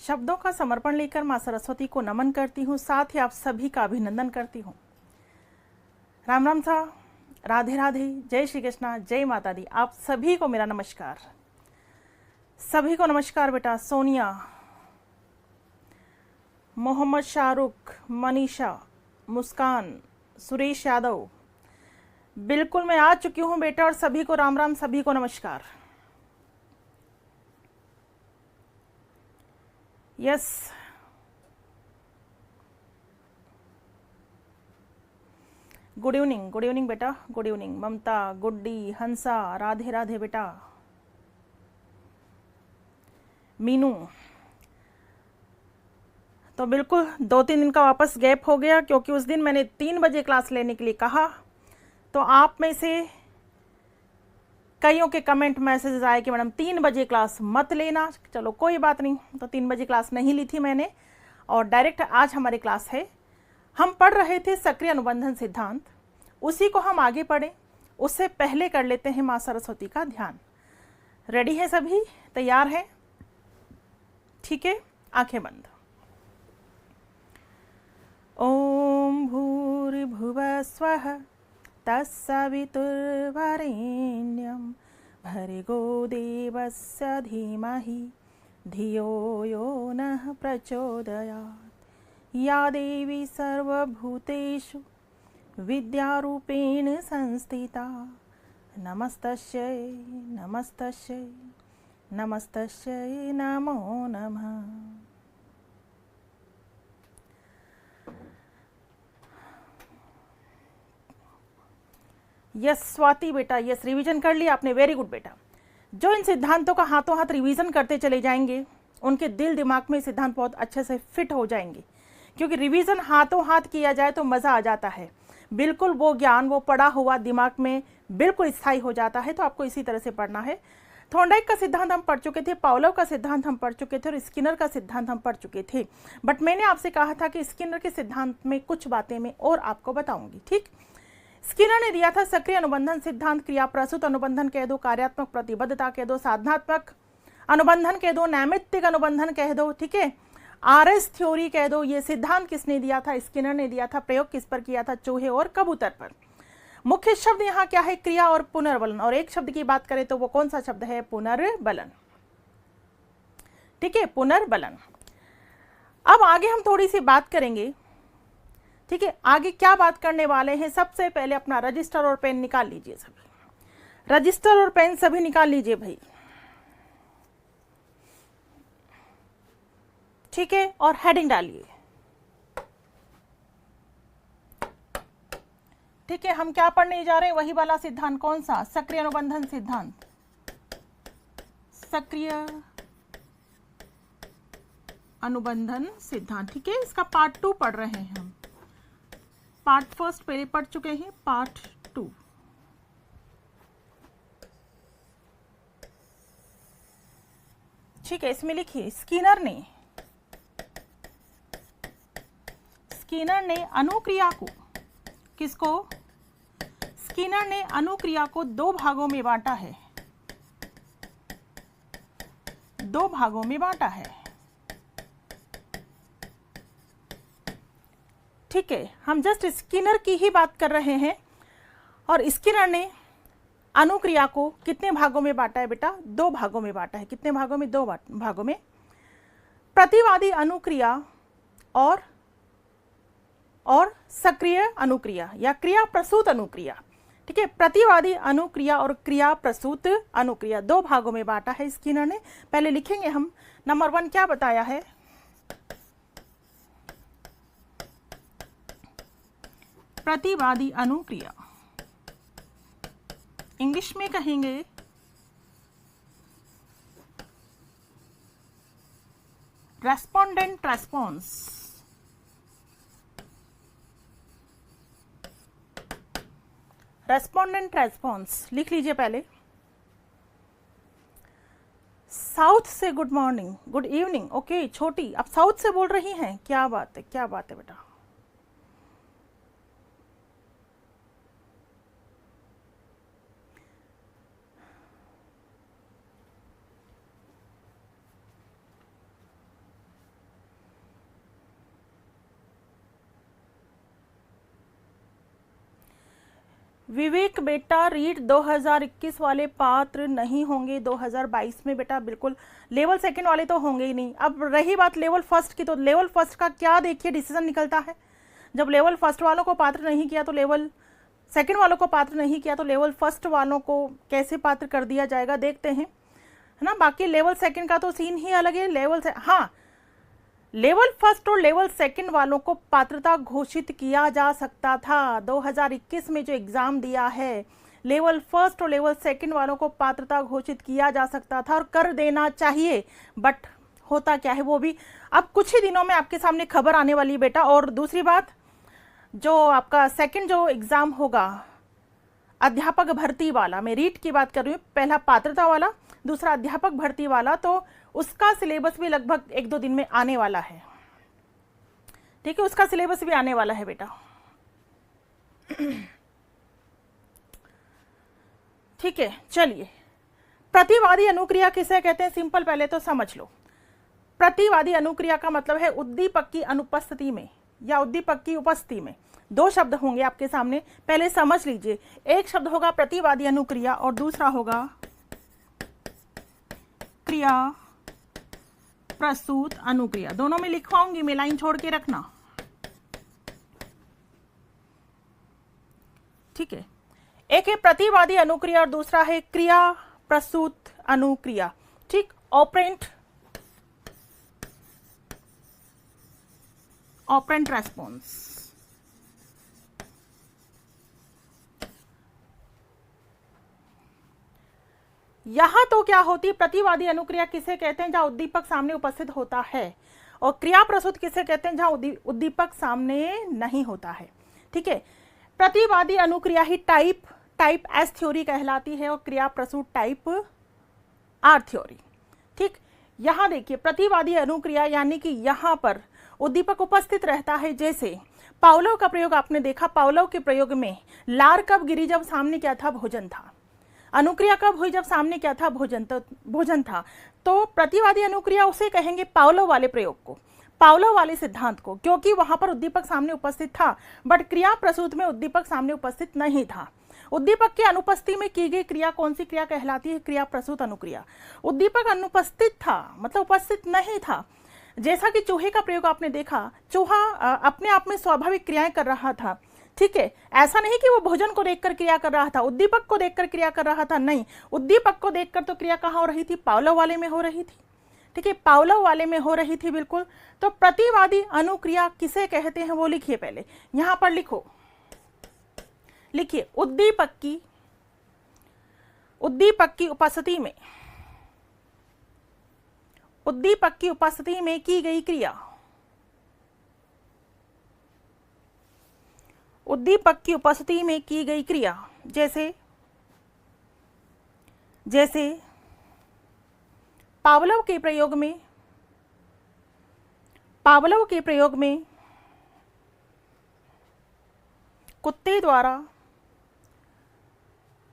शब्दों का समर्पण लेकर माँ सरस्वती को नमन करती हूँ, साथ ही आप सभी का अभिनंदन करती हूँ। राम राम सा, राधे राधे, जय श्री कृष्णा, जय माता दी। आप सभी को मेरा नमस्कार। सभी को नमस्कार बेटा। सोनिया, मोहम्मद शाहरुख, मनीषा, मुस्कान, सुरेश यादव, बिल्कुल मैं आ चुकी हूँ बेटा। और सभी को राम राम, सभी को नमस्कार। यस, गुड इवनिंग बेटा, गुड इवनिंग। ममता, गुड्डी, हंसा, राधे राधे बेटा। मीनू, तो बिल्कुल 2-3 दिन का वापस गैप हो गया, क्योंकि उस दिन मैंने 3 बजे क्लास लेने के लिए कहा, तो आप में से कईयों के कमेंट मैसेजेस आए कि मैडम 3 बजे क्लास मत लेना। चलो कोई बात नहीं, तो 3 बजे क्लास नहीं ली थी मैंने, और डायरेक्ट आज हमारी क्लास है। हम पढ़ रहे थे सक्रिय अनुबंधन सिद्धांत, उसी को हम आगे पढ़ें उससे पहले कर लेते हैं माँ सरस्वती का ध्यान। रेडी है सभी, तैयार है? ठीक है, आंखें बंद। ओम भूर्भुवः स्वः तत्सवितुर्वरेण्यं भर्गो देवस्य धीमहि धियो यो नः प्रचोदयात्। या देवी सर्वभूतेषु विद्यारूपेण संस्थिता नमस्तस्यै नमस्तस्यै नमस्तस्यै नमो नमः। यस स्वाति बेटा, यस रिवीजन कर लिया आपने, वेरी गुड बेटा। जो इन सिद्धांतों का हाथों हाथ रिवीजन करते चले जाएंगे, उनके दिल दिमाग में सिद्धांत बहुत अच्छे से फिट हो जाएंगे, क्योंकि रिवीजन हाथों हाथ किया जाए तो मज़ा आ जाता है। बिल्कुल वो ज्ञान, वो पढ़ा हुआ दिमाग में बिल्कुल स्थायी हो जाता है। तो आपको इसी तरह से पढ़ना है। थॉर्नडाइक का सिद्धांत हम पढ़ चुके थे, पावलोव का सिद्धांत हम पढ़ चुके थे, और स्किनर का सिद्धांत हम पढ़ चुके थे। बट मैंने आपसे कहा था कि स्किनर के सिद्धांत में कुछ बातें मैं और आपको बताऊंगी। ठीक, स्किनर ने दिया था सक्रिय अनुबंधन सिद्धांत, क्रिया प्रसूत अनुबंधन कह दो, कार्यात्मक प्रतिबद्धता कह दो, साधनात्मक अनुबंधन कह दो, नैमित्तिक अनुबंधन कह दो, ठीक है, आरएस थ्योरी कह दो। ये सिद्धांत किसने दिया था? स्किनर ने दिया था। प्रयोग किस पर किया था? चूहे और कबूतर पर। मुख्य शब्द यहाँ क्या है? क्रिया और पुनर्बलन। और एक शब्द की बात करें तो वो कौन सा शब्द है? पुनर्बलन। ठीक है, पुनर्बलन। अब आगे हम थोड़ी सी बात करेंगे। ठीक है, आगे क्या बात करने वाले हैं? सबसे पहले अपना रजिस्टर और पेन निकाल लीजिए सभी। रजिस्टर और पेन सभी निकाल लीजिए भाई। ठीक है, और हेडिंग डालिए। ठीक है, हम क्या पढ़ने जा रहे हैं? वही वाला सिद्धांत। कौन सा? सक्रिय अनुबंधन सिद्धांत। सक्रिय अनुबंधन सिद्धांत। ठीक है, इसका पार्ट 2 पढ़ रहे हैं हम। पार्ट फर्स्ट पहले पढ़ चुके हैं, पार्ट 2। ठीक है, इसमें लिखिए स्किनर ने अनुक्रिया को, किसको? स्किनर ने अनुक्रिया को 2 भागों में बांटा है। 2 भागों में बांटा है। ठीक है, हम जस्ट स्किनर की ही बात कर रहे हैं। और स्किनर ने अनुक्रिया को कितने भागों में बांटा है बेटा? 2 भागों में बांटा है। कितने भागों में? 2 भागों में। प्रतिवादी अनुक्रिया और सक्रिय अनुक्रिया या क्रिया प्रसूत अनुक्रिया। ठीक है, प्रतिवादी अनुक्रिया और क्रिया प्रसूत अनुक्रिया 2 भागों में बांटा है स्किनर ने। पहले लिखेंगे हम। नंबर 1 क्या बताया है? प्रतिवादी अनुक्रिया, इंग्लिश में कहेंगे रेस्पोंडेंट रेस्पॉन्स। रेस्पोंडेंट रेस्पॉन्स लिख लीजिए पहले। साउथ से good morning, good evening. Okay छोटी, आप साउथ से बोल रही हैं? क्या बात है, क्या बात है बेटा। विवेक बेटा रीट 2021 वाले पात्र नहीं होंगे 2022 में बेटा, बिल्कुल लेवल सेकंड वाले तो होंगे ही नहीं। अब रही बात लेवल फर्स्ट की, तो लेवल फर्स्ट का क्या देखिए डिसीजन निकलता है। जब लेवल फर्स्ट वालों को पात्र नहीं किया तो लेवल सेकंड वालों को पात्र नहीं किया तो लेवल फर्स्ट वालों को कैसे पात्र कर दिया जाएगा, देखते हैं, है ना। बाकी लेवल सेकंड का तो सीन ही अलग है। लेवल फर्स्ट और लेवल सेकंड वालों को पात्रता घोषित किया जा सकता था। 2021 में जो एग्जाम दिया है, लेवल फर्स्ट और लेवल सेकंड वालों को पात्रता घोषित किया जा सकता था और कर देना चाहिए, बट होता क्या है वो भी अब कुछ ही दिनों में आपके सामने खबर आने वाली है बेटा। और दूसरी बात, जो आपका सेकंड जो एग्जाम होगा अध्यापक भर्ती वाला, मैं रीट की बात कर रही हूँ, पहला पात्रता वाला, दूसरा अध्यापक भर्ती वाला, तो उसका सिलेबस भी लगभग 1-2 दिन में आने वाला है। ठीक है, उसका सिलेबस भी आने वाला है बेटा। ठीक है, चलिए, प्रतिवादी अनुक्रिया किसे कहते हैं, सिंपल पहले तो समझ लो। प्रतिवादी अनुक्रिया का मतलब है उद्दीपक की अनुपस्थिति में या उद्दीपक की उपस्थिति में। 2 शब्द होंगे आपके सामने, पहले समझ लीजिए। एक शब्द होगा प्रतिवादी अनुक्रिया और दूसरा होगा क्रिया प्रसूत अनुक्रिया। दोनों में लिखवाऊंगी मैं, लाइन छोड़ के रखना। ठीक है, एक है प्रतिवादी अनुक्रिया और दूसरा है क्रिया प्रसूत अनुक्रिया। ठीक, ऑपरेंट रेस्पॉन्स। यहां तो क्या होती है, प्रतिवादी अनुक्रिया किसे कहते हैं, जहां उद्दीपक सामने उपस्थित होता है, और क्रिया प्रसूत किसे कहते हैं, जहां उद्दीपक सामने नहीं होता है। ठीक है, प्रतिवादी अनुक्रिया ही टाइप एस थ्योरी कहलाती है और क्रिया प्रसूत टाइप आर थ्योरी। ठीक, यहां देखिए प्रतिवादी अनुक्रिया यानी कि यहां पर उद्दीपक उपस्थित रहता है। जैसे पावलोव का प्रयोग आपने देखा, पावलोव के प्रयोग में लार कब गिरी, जब सामने क्या था, भोजन था। अनुक्रिया कब हुई, जब सामने क्या था, भोजन था। तो प्रतिवादी अनुक्रिया उसे कहेंगे पावलोव वाले प्रयोग को, पावलोव वाले सिद्धांत को, क्योंकि वहां पर उद्दीपक सामने उपस्थित था। बट क्रिया प्रसूत में उद्दीपक सामने उपस्थित नहीं था। उद्दीपक की अनुपस्थिति में की गई क्रिया कौन सी क्रिया कहलाती है, क्रिया प्रसूत अनुक्रिया। उद्दीपक अनुपस्थित था, मतलब उपस्थित नहीं था। जैसा कि चूहे का प्रयोग आपने देखा, चूहा अपने आप में स्वाभाविक क्रियाएं कर रहा था। ठीक है, ऐसा नहीं कि वो भोजन को देखकर क्रिया कर रहा था, उद्दीपक को देखकर क्रिया कर रहा था, नहीं, उद्दीपक को देखकर तो क्रिया कहाँ हो रही थी, पावलोव वाले में हो रही थी। ठीक है, पावलोव वाले में हो रही थी, बिल्कुल। तो प्रतिवादी अनुक्रिया किसे कहते हैं वो लिखिए, पहले यहां पर लिखिए उद्दीपक की उपस्थिति में, उद्दीपक की उपस्थिति में की गई क्रिया, उद्दीपक की उपस्थिति में की गई क्रिया। जैसे पावलोव के प्रयोग में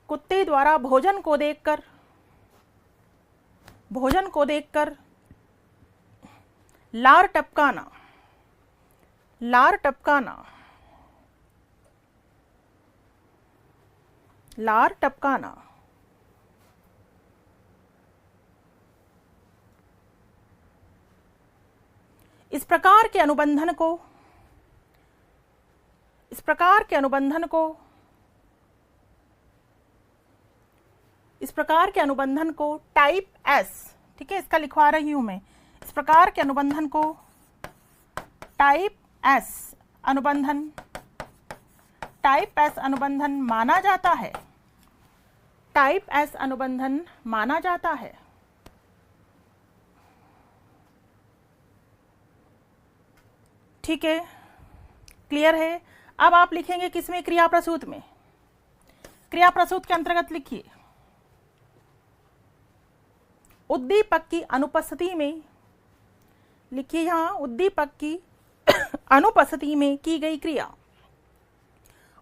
कुत्ते द्वारा भोजन को देखकर लार टपकाना, इस प्रकार के अनुबंधन को टाइप एस, ठीक है, इसका लिखवा रही हूं मैं, इस प्रकार के अनुबंधन को टाइप एस अनुबंधन माना जाता है, टाइप एस अनुबंधन माना जाता है। ठीक है, क्लियर है। अब आप लिखेंगे किसमें, क्रिया प्रसूत में। क्रिया प्रसूत के अंतर्गत लिखिए उद्दीपक की अनुपस्थिति में, लिखिए यहां उद्दीपक की अनुपस्थिति में की गई क्रिया,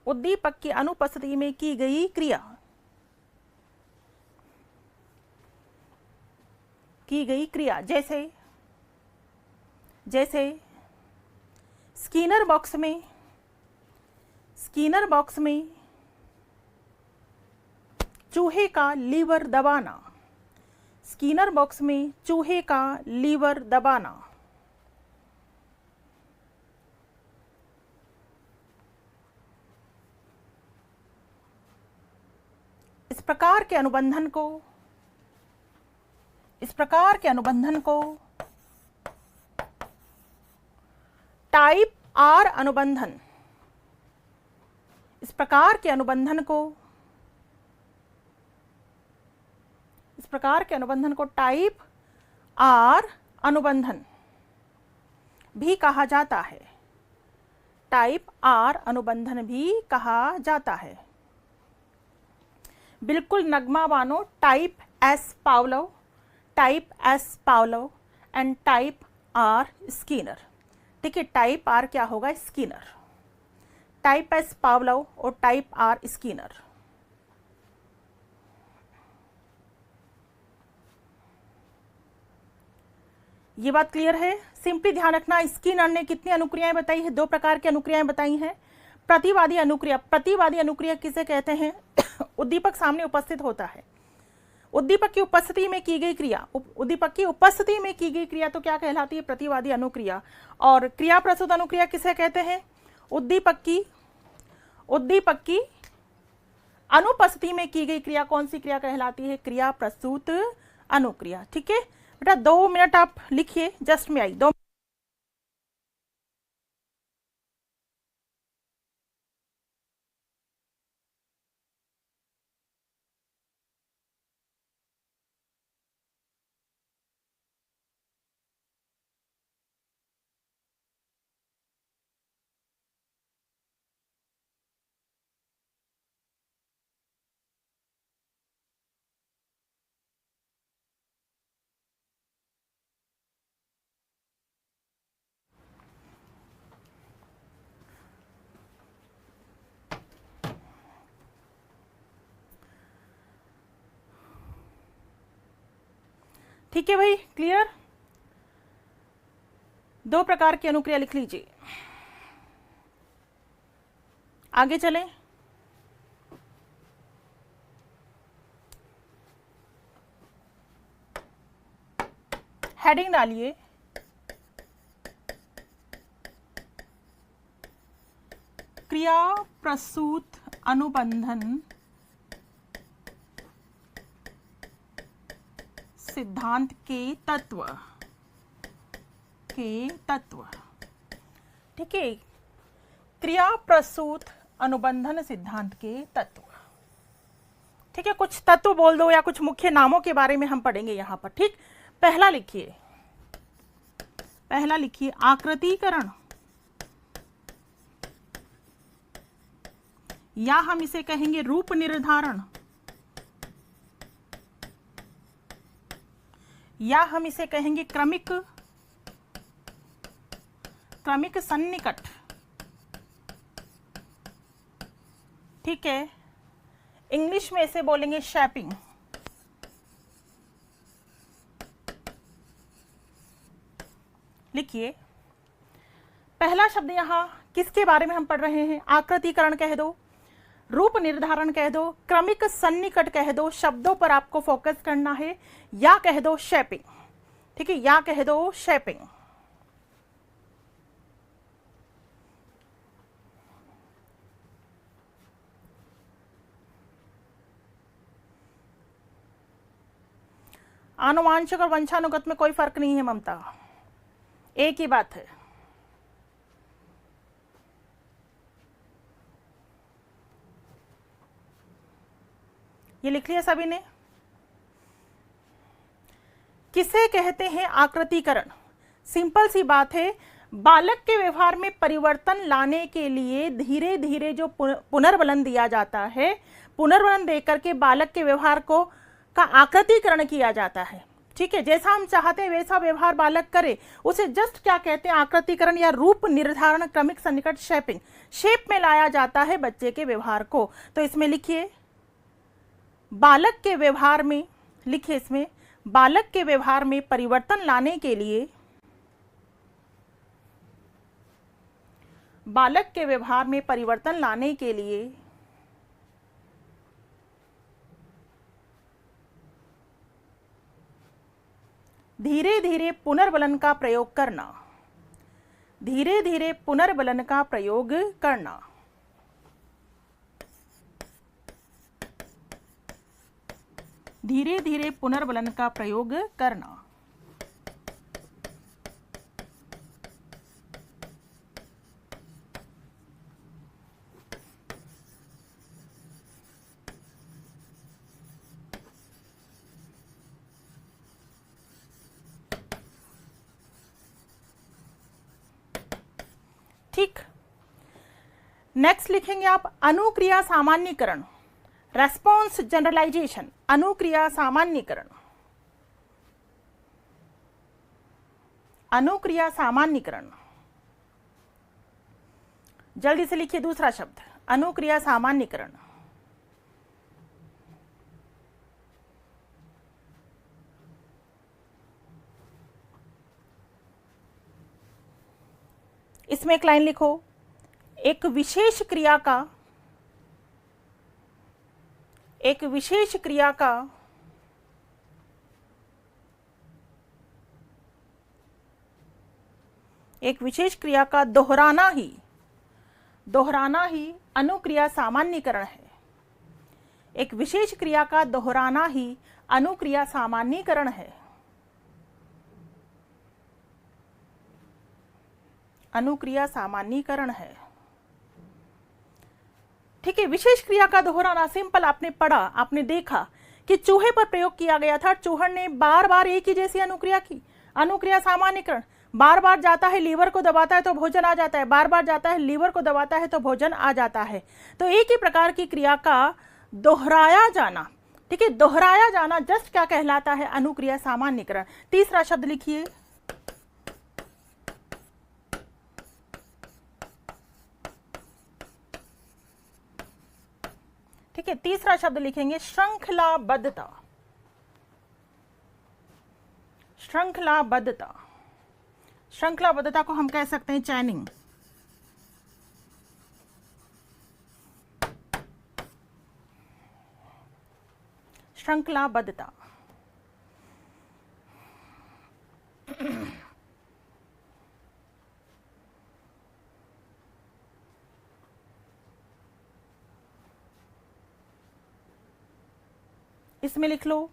उद्दीपक की अनुपस्थिति में की गई क्रिया, जैसे स्कीनर बॉक्स में चूहे का लीवर दबाना, स्किनर बॉक्स में चूहे का लीवर दबाना। इस प्रकार के अनुबंधन को टाइप आर अनुबंधन, इस प्रकार के अनुबंधन को टाइप आर अनुबंधन भी कहा जाता है, टाइप आर अनुबंधन भी कहा जाता है। बिल्कुल Nagma Bano, type S Pavlov and type R Skinner. ठीक है, टाइप आर क्या होगा? स्किनर। टाइप एस पावलोव और टाइप आर स्किनर। ये बात क्लियर है? सिंपली ध्यान रखना, स्किनर ने कितनी अनुक्रियाएं बताई है? 2 प्रकार की अनुक्रियाएं बताई हैं। प्रतिवादी अनुक्रिया, प्रतिवादी अनुक्रिया किसे कहते हैं? उद्दीपक सामने उपस्थित होता है, उद्दीपक की उपस्थिति में की गई क्रिया, उद्दीपक की उपस्थिति में की गई क्रिया तो क्या कहलाती है? प्रतिवादी अनुक्रिया। और क्रिया प्रस्तुत अनुक्रिया किसे कहते हैं? उद्दीपक की अनुपस्थिति में की गई क्रिया कौन सी क्रिया कहलाती है? क्रिया प्रस्तुत अनुक्रिया। ठीक है बेटा, 2 मिनट आप लिखिए, जस्ट में आई 2। ठीक है भाई, क्लियर? 2 प्रकार की अनुक्रिया लिख लीजिए। आगे चलें। हेडिंग डालिए, क्रिया प्रस्तुत अनुबंधन सिद्धांत के तत्व। ठीक है, क्रिया प्रस्तुत अनुबंधन सिद्धांत के तत्व। ठीक है, कुछ तत्व बोल दो या कुछ मुख्य नामों के बारे में हम पढ़ेंगे यहां पर। ठीक, पहला लिखिए आकृतीकरण, या हम इसे कहेंगे रूप निर्धारण, या हम इसे कहेंगे क्रमिक सन्निकट। ठीक है, इंग्लिश में इसे बोलेंगे शैपिंग। लिखिए, पहला शब्द यहां किसके बारे में हम पढ़ रहे हैं? आकृतीकरण कह दो, रूप निर्धारण कह दो, क्रमिक सन्निकट कह दो, शब्दों पर आपको फोकस करना है, या कह दो शेपिंग। ठीक है, या कह दो शेपिंग। आनुवांशिक और वंशानुगत में कोई फर्क नहीं है ममता, एक ही बात है। ये लिख लिया सभी ने? किसे कहते हैं आकृतीकरण? सिंपल सी बात है, बालक के व्यवहार में परिवर्तन लाने के लिए धीरे धीरे जो पुनर्बलन दिया जाता है, पुनर्बलन देकर के बालक के व्यवहार को का आकृतीकरण किया जाता है। ठीक है, जैसा हम चाहते हैं वैसा व्यवहार बालक करे, उसे जस्ट क्या कहते हैं? आकृतीकरण या रूप निर्धारण, क्रमिक सन्निकट, शेपिंग। शेप में लाया जाता है बच्चे के व्यवहार को। तो इसमें लिखिए, बालक के व्यवहार में, लिखिए इसमें, बालक के व्यवहार में परिवर्तन लाने के लिए, बालक के व्यवहार में परिवर्तन लाने के लिए धीरे धीरे पुनर्बलन का प्रयोग करना, धीरे धीरे पुनर्बलन का प्रयोग करना। धीरे धीरे पुनर्बलन का प्रयोग करना। ठीक, नेक्स्ट लिखेंगे आप अनुक्रिया सामान्यीकरण, रेस्पॉन्स जनरलाइजेशन। अनुक्रिया सामान्यीकरण, अनुक्रिया सामान्यीकरण। जल्दी से लिखिए दूसरा शब्द, अनुक्रिया सामान्यीकरण। इसमें एक लाइन लिखो, एक विशेष क्रिया का, एक विशेष क्रिया का एक विशेष क्रिया का दोहराना ही अनुक्रिया सामान्यीकरण है। एक विशेष क्रिया का दोहराना ही अनुक्रिया सामान्यीकरण है। अनुक्रिया सामान्यीकरण है। ठीक है, विशेष क्रिया का दोहराना सिंपल, आपने पढ़ा, आपने देखा कि चूहे पर प्रयोग किया गया था। चूहड़ ने बार बार एक ही जैसी अनुक्रिया की, अनुक्रिया सामान्यीकरण। बार बार जाता है, लीवर को दबाता है तो भोजन आ जाता है, बार बार जाता है, लीवर को दबाता है तो भोजन आ जाता है। तो एक ही प्रकार की क्रिया का दोहराया जाना, ठीक है, दोहराया जाना जस्ट क्या कहलाता है? अनुक्रिया सामान्यीकरण। तीसरा शब्द लिखिए, ठीक है, तीसरा शब्द लिखेंगे श्रृंखलाबद्धता। श्रृंखलाबद्धता, श्रृंखलाबद्धता को हम कह सकते हैं चैनिंग। श्रृंखलाबद्धता। इसमें लिख लो,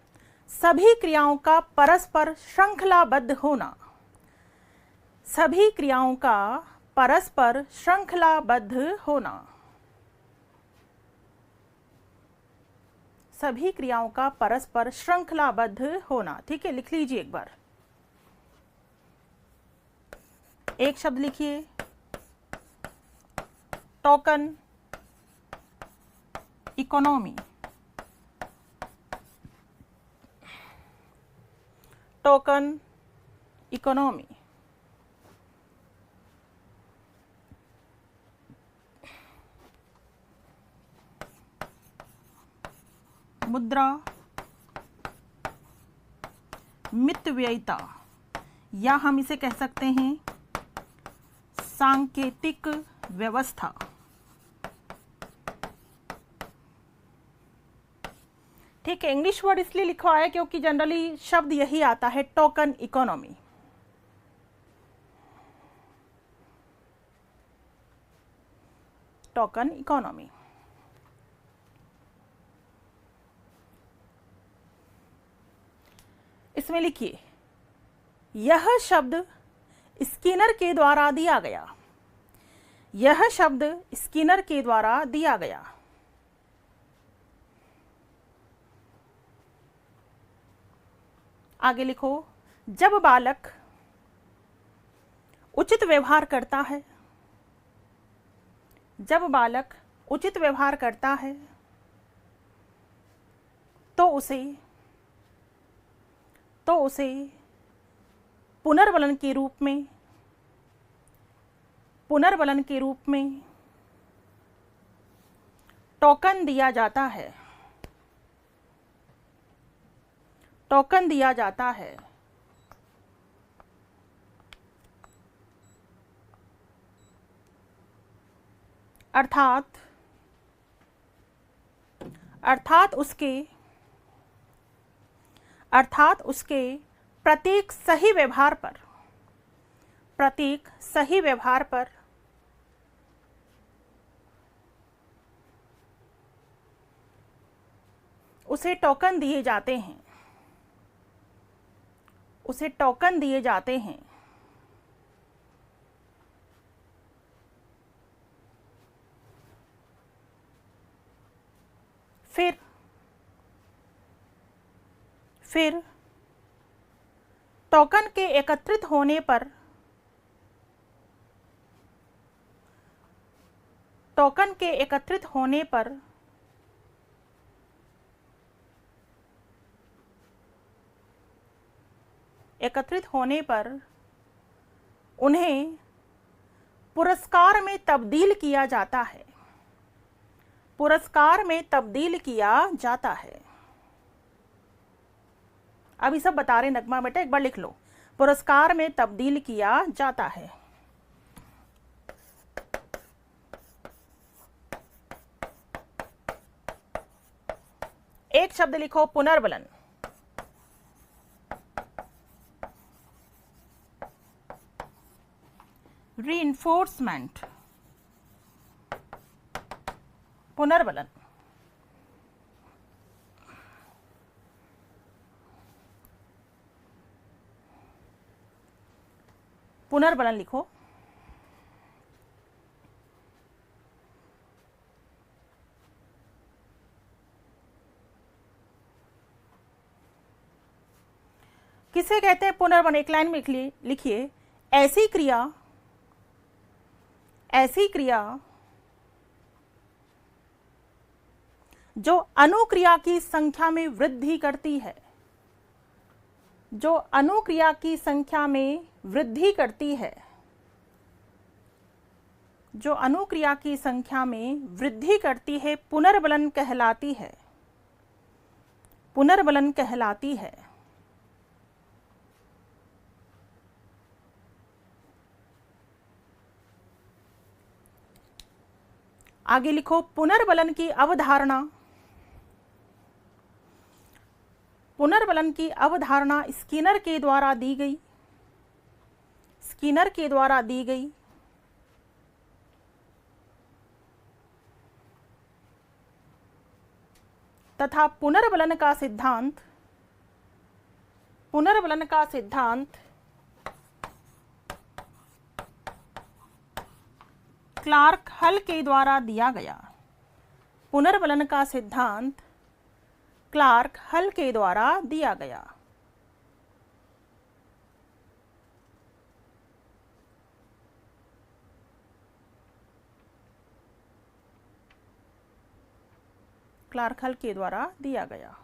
सभी क्रियाओं का परस्पर श्रृंखलाबद्ध होना। सभी क्रियाओं का परस्पर श्रृंखलाबद्ध होना। सभी क्रियाओं का परस्पर श्रृंखलाबद्ध होना। ठीक है, लिख लीजिए एक बार। एक शब्द लिखिए, टोकन इकोनॉमी। Token economy. मुद्रा मितव्ययिता, या हम इसे कह सकते हैं सांकेतिक व्यवस्था। ठीक है, इंग्लिश वर्ड इसलिए लिखा है क्योंकि जनरली शब्द यही आता है, टोकन इकोनॉमी। Token economy. इसमें लिखिए, यह शब्द स्किनर के द्वारा दिया गया। यह शब्द स्किनर के द्वारा दिया गया। आगे लिखो, जब बालक उचित व्यवहार करता है, जब बालक उचित व्यवहार करता है तो उसे पुनर्बलन के रूप में टोकन दिया जाता है। टोकन दिया जाता है। अर्थात उसके प्रत्येक सही व्यवहार पर, प्रत्येक सही व्यवहार पर उसे टोकन दिए जाते हैं, उसे टोकन दिए जाते हैं। फिर टोकन के एकत्रित होने पर, टोकन के एकत्रित होने पर उन्हें पुरस्कार में तब्दील किया जाता है, पुरस्कार में तब्दील किया जाता है। अभी सब बता रहे नगमा बेटा, एक बार लिख लो, पुरस्कार में तब्दील किया जाता है। एक शब्द लिखो, पुनर्बलन। रीइंफोर्समेंट, पुनर्बलन। पुनर्बलन लिखो। किसे कहते हैं पुनर्बलन? एक लाइन में लिखिए, ऐसी क्रिया जो अनुक्रिया की संख्या में वृद्धि करती है, जो अनुक्रिया की संख्या में वृद्धि करती है, जो अनुक्रिया की संख्या में वृद्धि करती है, पुनर्बलन कहलाती है, पुनर्बलन कहलाती है। आगे लिखो, पुनर्बलन की अवधारणा, पुनर्बलन की अवधारणा स्किनर के द्वारा दी गई, स्किनर के द्वारा दी गई। तथा पुनर्बलन का सिद्धांत, पुनर्बलन का सिद्धांत क्लार्क हल के द्वारा दिया गया, पुनर्बलन का सिद्धांत क्लार्क हल के द्वारा दिया गया। क्लार्क हल के द्वारा दिया गया।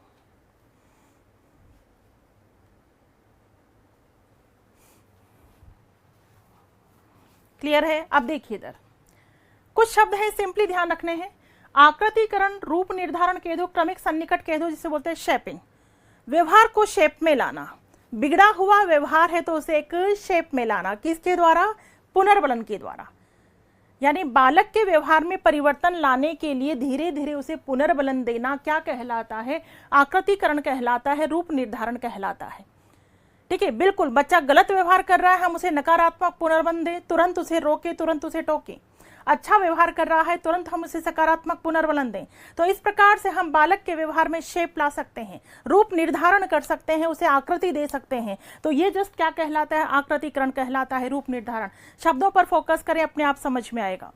क्लियर है? अब देखिए इधर कुछ शब्द है, सिंपली ध्यान रखने हैं। आकृतिकरण, रूप निर्धारण कह दो, क्रमिक सन्निकट कह दो, जिसे बोलते हैं शेपिंग। व्यवहार को शेप में लाना, बिगड़ा हुआ व्यवहार है तो उसे एक शेप में लाना, किसके द्वारा? पुनर्बलन के द्वारा। यानी बालक के व्यवहार में परिवर्तन लाने के लिए धीरे धीरे उसे पुनर्बलन देना क्या कहलाता है? आकृतिकरण कहलाता है, रूप निर्धारण कहलाता है। ठीक है, बिल्कुल बच्चा गलत व्यवहार कर रहा है, हम उसे नकारात्मक पुनर्बलन दें, तुरंत उसे रोके, तुरंत उसे टोके। अच्छा व्यवहार कर रहा है, तुरंत हम उसे सकारात्मक पुनर्बलन दें। तो इस प्रकार से हम बालक के व्यवहार में शेप ला सकते हैं, रूप निर्धारण कर सकते हैं, उसे आकृति दे सकते हैं। तो ये जस्ट क्या कहलाता है? आकृतिकरण कहलाता है, रूप निर्धारण। शब्दों पर फोकस करें, अपने आप समझ में आएगा।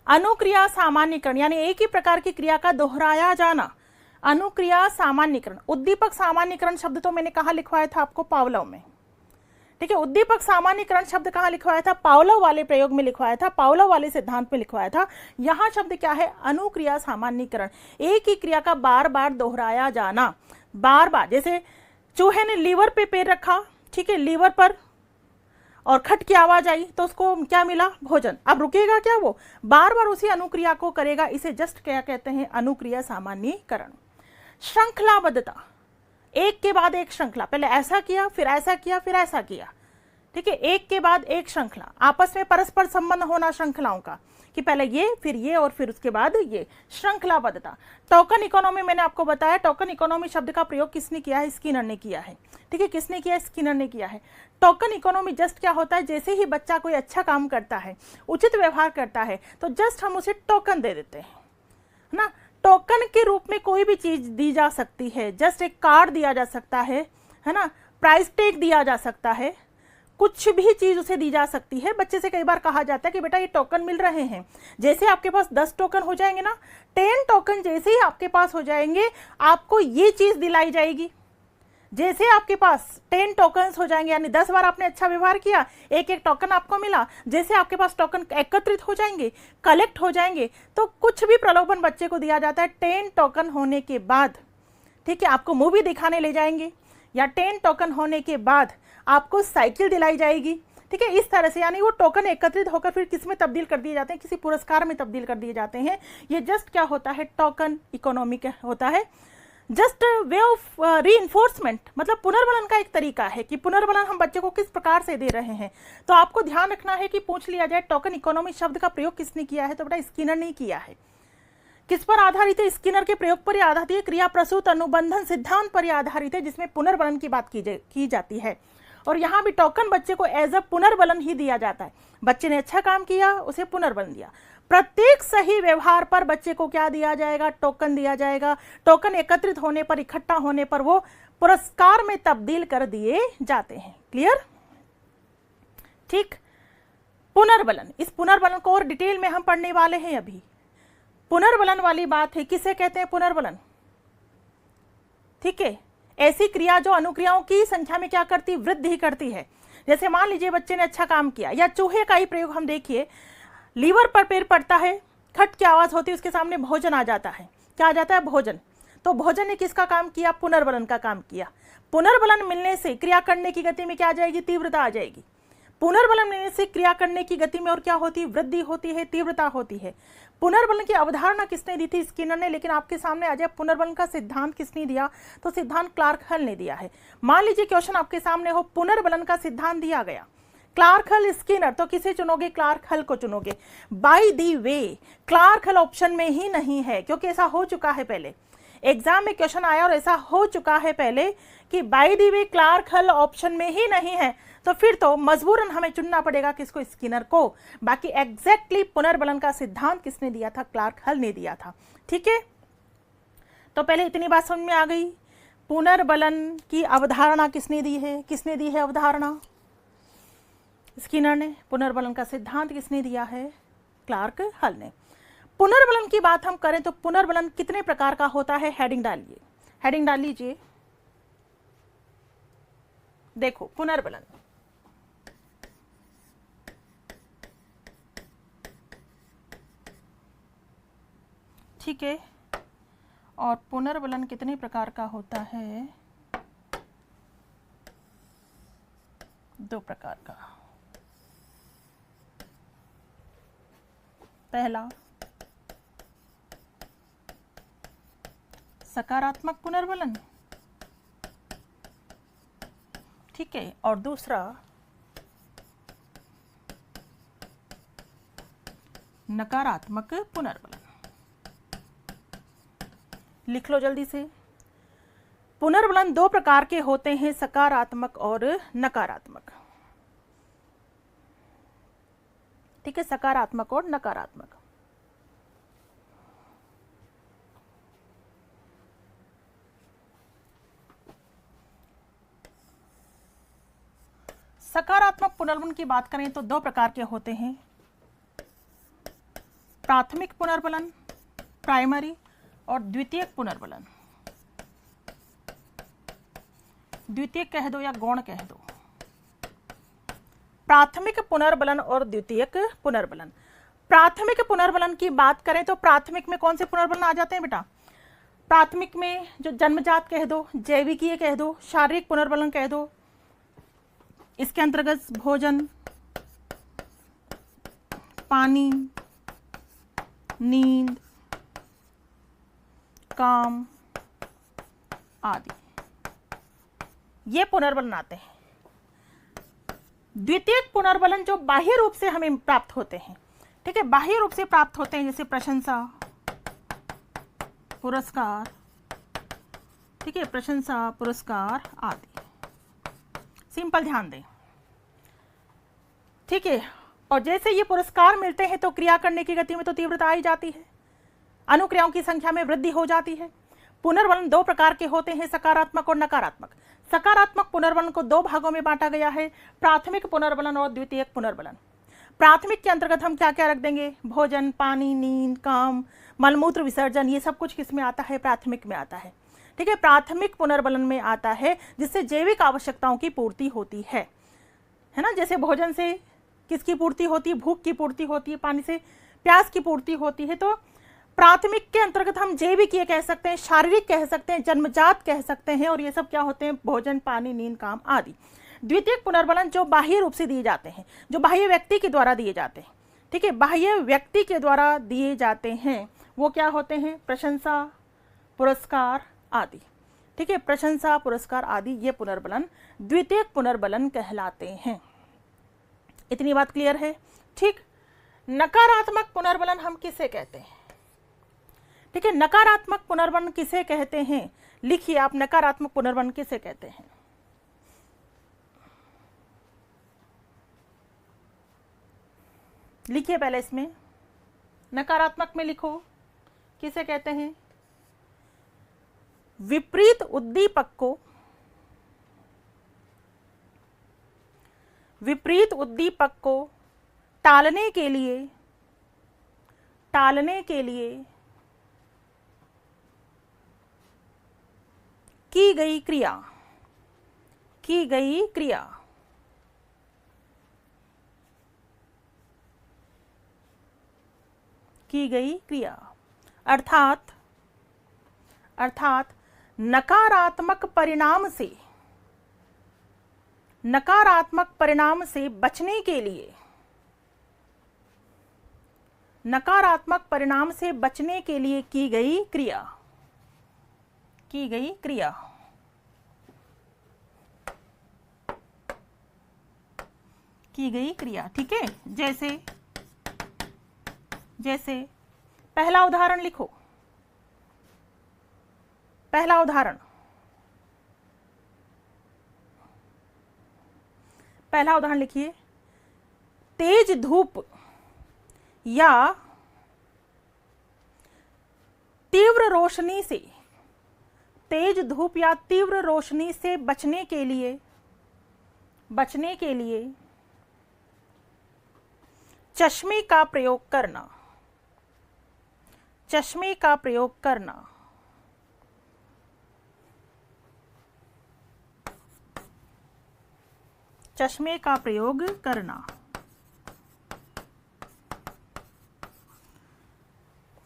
अनुक्रिया सामान्यकरण, यानी एक ही प्रकार की क्रिया का दोहराया जाना, अनुक्रिया सामान्यकरण। उद्दीपक सामान्यकरण शब्द तो मैंने कहा लिखवाया था आपको? पावलोव में। ठीक है, उद्दीपक सामान्यकरण शब्द कहाँ लिखवाया था? पावलोव वाले प्रयोग में लिखवाया था, पावलोव वाले सिद्धांत में लिखवाया था। यहाँ शब्द क्या है? अनुक्रिया सामान्यकरण। एक ही क्रिया का बार बार दोहराया जाना, बार बार। जैसे चूहे ने लीवर पे पैर रखा, ठीक है, लीवर पर, और खट की आवाज आई तो उसको क्या मिला? भोजन। अब रुकेगा क्या? वो बार बार उसी अनुक्रिया को करेगा। इसे जस्ट क्या कहते हैं? अनुक्रिया सामान्यकरण। श्रृंखलाबद्धता, एक के बाद एक श्रृंखला, पहले ऐसा किया, फिर ऐसा किया, फिर ऐसा किया। ठीक है, एक के बाद एक श्रृंखला, आपस में परस्पर संबंध होना श्रृंखलाओं का। कि पहले ये, फिर ये और फिर उसके बाद ये, श्रृंखलाबद्धता। टोकन इकोनॉमी मैंने आपको बताया, टोकन इकोनॉमी शब्द का प्रयोग किसने किया है? स्किनर ने किया है। ठीक है, किसने किया है? स्किनर ने किया है। टोकन इकोनॉमी जस्ट क्या होता है, जैसे ही बच्चा कोई अच्छा काम करता है, उचित व्यवहार करता है, तो जस्ट हम उसे टोकन दे देते हैं ना। टोकन के रूप में कोई भी चीज दी जा सकती है, जस्ट एक कार्ड दिया जा सकता है ना, प्राइस टैग दिया जा सकता है, कुछ भी चीज उसे दी जा सकती है। बच्चे से कई बार कहा जाता है कि बेटा ये टोकन मिल रहे हैं, जैसे आपके पास 10 टोकन हो जाएंगे ना, 10 टोकन जैसे ही आपके पास हो जाएंगे, आपको ये चीज दिलाई जाएगी। जैसे आपके पास 10 टोकन्स हो जाएंगे, यानी 10 बार आपने अच्छा व्यवहार किया, एक एक टोकन आपको मिला। जैसे आपके पास टोकन एकत्रित हो जाएंगे, कलेक्ट हो जाएंगे, तो कुछ भी प्रलोभन बच्चे को दिया जाता है 10 टोकन होने के बाद। ठीक है, आपको मूवी दिखाने ले जाएंगे, या 10 टोकन होने के बाद आपको साइकिल दिलाई जाएगी। ठीक है, इस तरह से, यानी वो टोकन एकत्रित होकर फिर किस में तब्दील कर दिए जाते हैं? किसी पुरस्कार में तब्दील कर दिए जाते हैं। ये जस्ट क्या होता है? टोकन इकोनॉमी होता है। जस्ट वे ऑफ रीइंफोर्समेंट, मतलब पुनर्बलन का एक तरीका है कि पुनर्बलन हम बच्चे को किस प्रकार से दे रहे हैं। तो आपको ध्यान रखना है कि पूछ लिया जाए टोकन इकोनॉमी शब्द का प्रयोग किसने किया है, तो बेटा स्किनर ने किया है। किस पर आधारित है? स्किनर के प्रयोग पर आधारित है, क्रिया प्रसूत अनुबंधन सिद्धांत पर आधारित है, जिसमें पुनर्बलन की बात की जाती है। और यहाँ भी टोकन बच्चे को एज अ पुनर्बलन ही दिया जाता है। बच्चे ने अच्छा काम किया, उसे पुनर्बलन दिया। प्रत्येक सही व्यवहार पर बच्चे को क्या दिया जाएगा? टोकन दिया जाएगा। टोकन एकत्रित होने पर, इकट्ठा होने पर वो पुरस्कार में तब्दील कर दिए जाते हैं। क्लियर? ठीक। पुनर्बलन, इस पुनर्बलन को और डिटेल में हम पढ़ने वाले हैं अभी। पुनर्बलन वाली बात है, किसे कहते हैं? पुनर्बलन। ठीक है, ऐसी क्रिया जो अनुक्रियाओं की संख्या में क्या करती? वृद्धि करती है। जैसे मान लीजिए बच्चे ने अच्छा काम किया, या चूहे का ही प्रयोग हम देखिए, लीवर पर पैर पड़ता है, खट की आवाज होती है, उसके सामने भोजन आ जाता है। क्या आ जाता है? भोजन। तो भोजन ने किसका काम किया? पुनर्बलन का काम किया। पुनर्बलन मिलने से क्रिया करने की गति में क्या आ जाएगी? तीव्रता आ जाएगी। पुनर्बलन मिलने से क्रिया करने की गति में और क्या होती है? वृद्धि होती है, तीव्रता होती है। पुनर्बलन की अवधारणा किसने दी थी? स्किनर ने। लेकिन आपके सामने आ जाए पुनर्बलन का सिद्धांत किसने दिया? तो सिद्धांत क्लार्क हल ने दिया है। मान लीजिए क्वेश्चन आपके सामने हो, पुनर्बलन का सिद्धांत दिया गया, क्लार्क हल, स्किनर, तो किसे चुनोगे? क्लार्क हल को चुनोगे। बाय दी वे, क्लार्क हल ऑप्शन में ही नहीं है, क्योंकि ऐसा हो चुका है पहले एग्जाम में क्वेश्चन आया और ऐसा हो चुका है पहले कि बाय दी वे क्लार्क हल ऑप्शन में ही नहीं है, तो फिर तो मजबूरन हमें चुनना पड़ेगा किसको? स्किनर को। बाकी एग्जैक्टली पुनर्बलन का सिद्धांत किसने दिया था? क्लार्क हल ने दिया था। ठीक है, तो पहले इतनी बात समझ में आ गई। पुनर्बलन की अवधारणा किसने दी है? किसने दी है अवधारणा? स्किनर ने। पुनर्बलन का सिद्धांत किसने दिया है? क्लार्क हल ने। पुनर्बलन की बात हम करें तो पुनर्बलन कितने प्रकार का होता है? हेडिंग डालिए, हेडिंग डाल लीजिए। देखो, पुनर्बलन, ठीक है, और पुनर्बलन कितने प्रकार का होता है? 2 प्रकार का। पहला सकारात्मक पुनर्बलन, ठीक है, और दूसरा नकारात्मक पुनर्बलन। लिख लो जल्दी से। पुनर्बलन 2 प्रकार के होते हैं, सकारात्मक और नकारात्मक। ठीक है, सकारात्मक और नकारात्मक। सकारात्मक पुनर्बलन की बात करें तो 2 प्रकार के होते हैं, प्राथमिक पुनर्बलन, प्राइमरी, और द्वितीयक पुनर्बलन। द्वितीयक कह दो या गौण कह दो। प्राथमिक पुनर्बलन और द्वितीयक पुनर्बलन। प्राथमिक पुनर्बलन की बात करें तो प्राथमिक में कौन से पुनर्बलन आ जाते हैं बेटा? प्राथमिक में जो जन्मजात कह दो, जैविकीय कह दो, शारीरिक पुनर्बलन कह दो। इसके अंतर्गत भोजन, पानी, नींद, काम आदि, ये पुनर्बलन आते हैं। द्वितीयक पुनर्बलन जो बाह्य रूप से हमें प्राप्त होते हैं, ठीक है, बाह्य रूप से प्राप्त होते हैं, जैसे प्रशंसा, पुरस्कार, ठीक है, प्रशंसा, पुरस्कार आदि। सिंपल ध्यान दें, ठीक है। और जैसे ये पुरस्कार मिलते हैं तो क्रिया करने की गति में तो तीव्रता आई जाती है, अनुक्रियाओं की संख्या में वृद्धि हो जाती है। पुनर्वलन दो प्रकार के होते हैं, सकारात्मक और नकारात्मक। सकारात्मक पुनर्वलन को दो भागों में बांटा गया है, प्राथमिक पुनर्वलन और द्वितीयक पुनर्वलन। प्राथमिक के अंतर्गत हम क्या क्या रख देंगे, भोजन, पानी, नींद, काम, मलमूत्र विसर्जन, ये सब कुछ किस में आता है, प्राथमिक में आता है। ठीक है, प्राथमिक पुनर्वलन में आता है जिससे जैविक आवश्यकताओं की पूर्ति होती है ना। जैसे भोजन से किसकी पूर्ति होती है, भूख की पूर्ति होती है, पानी से प्यास की पूर्ति होती है। तो प्राथमिक के अंतर्गत हम जैविक ये कह सकते हैं, शारीरिक कह सकते हैं, जन्मजात कह सकते हैं, और ये सब क्या होते हैं, भोजन, पानी, नींद, काम आदि। द्वितीयक पुनर्वलन जो बाह्य रूप से दिए जाते हैं, जो बाह्य व्यक्ति के द्वारा दिए जाते हैं, ठीक है, बाह्य व्यक्ति के द्वारा दिए जाते हैं, वो क्या होते हैं, प्रशंसा, पुरस्कार आदि। ठीक है, प्रशंसा, पुरस्कार आदि ये पुनर्वलन द्वितीयक पुनर्वलन कहलाते हैं। इतनी बात क्लियर है। ठीक, नकारात्मक पुनर्वलन हम किसे कहते हैं, ठीक है, नकारात्मक पुनर्वलन किसे कहते हैं, लिखिए आप, नकारात्मक पुनर्वलन किसे कहते हैं। लिखिए पहले इसमें, नकारात्मक में लिखो, किसे कहते हैं, विपरीत उद्दीपक को, विपरीत उद्दीपक को टालने के लिए की गई क्रिया, की गई क्रिया, की गई क्रिया, अर्थात नकारात्मक परिणाम से, नकारात्मक परिणाम से बचने के लिए, नकारात्मक परिणाम से बचने के लिए की गई क्रिया, की गई क्रिया। की गई क्रिया, ठीक है। जैसे पहला उदाहरण लिखो, पहला उदाहरण, पहला उदाहरण लिखिए, तेज धूप या तीव्र रोशनी से, तेज धूप या तीव्र रोशनी से बचने के लिए चश्मे का प्रयोग करना, चश्मे का प्रयोग करना। चश्मे का प्रयोग करना,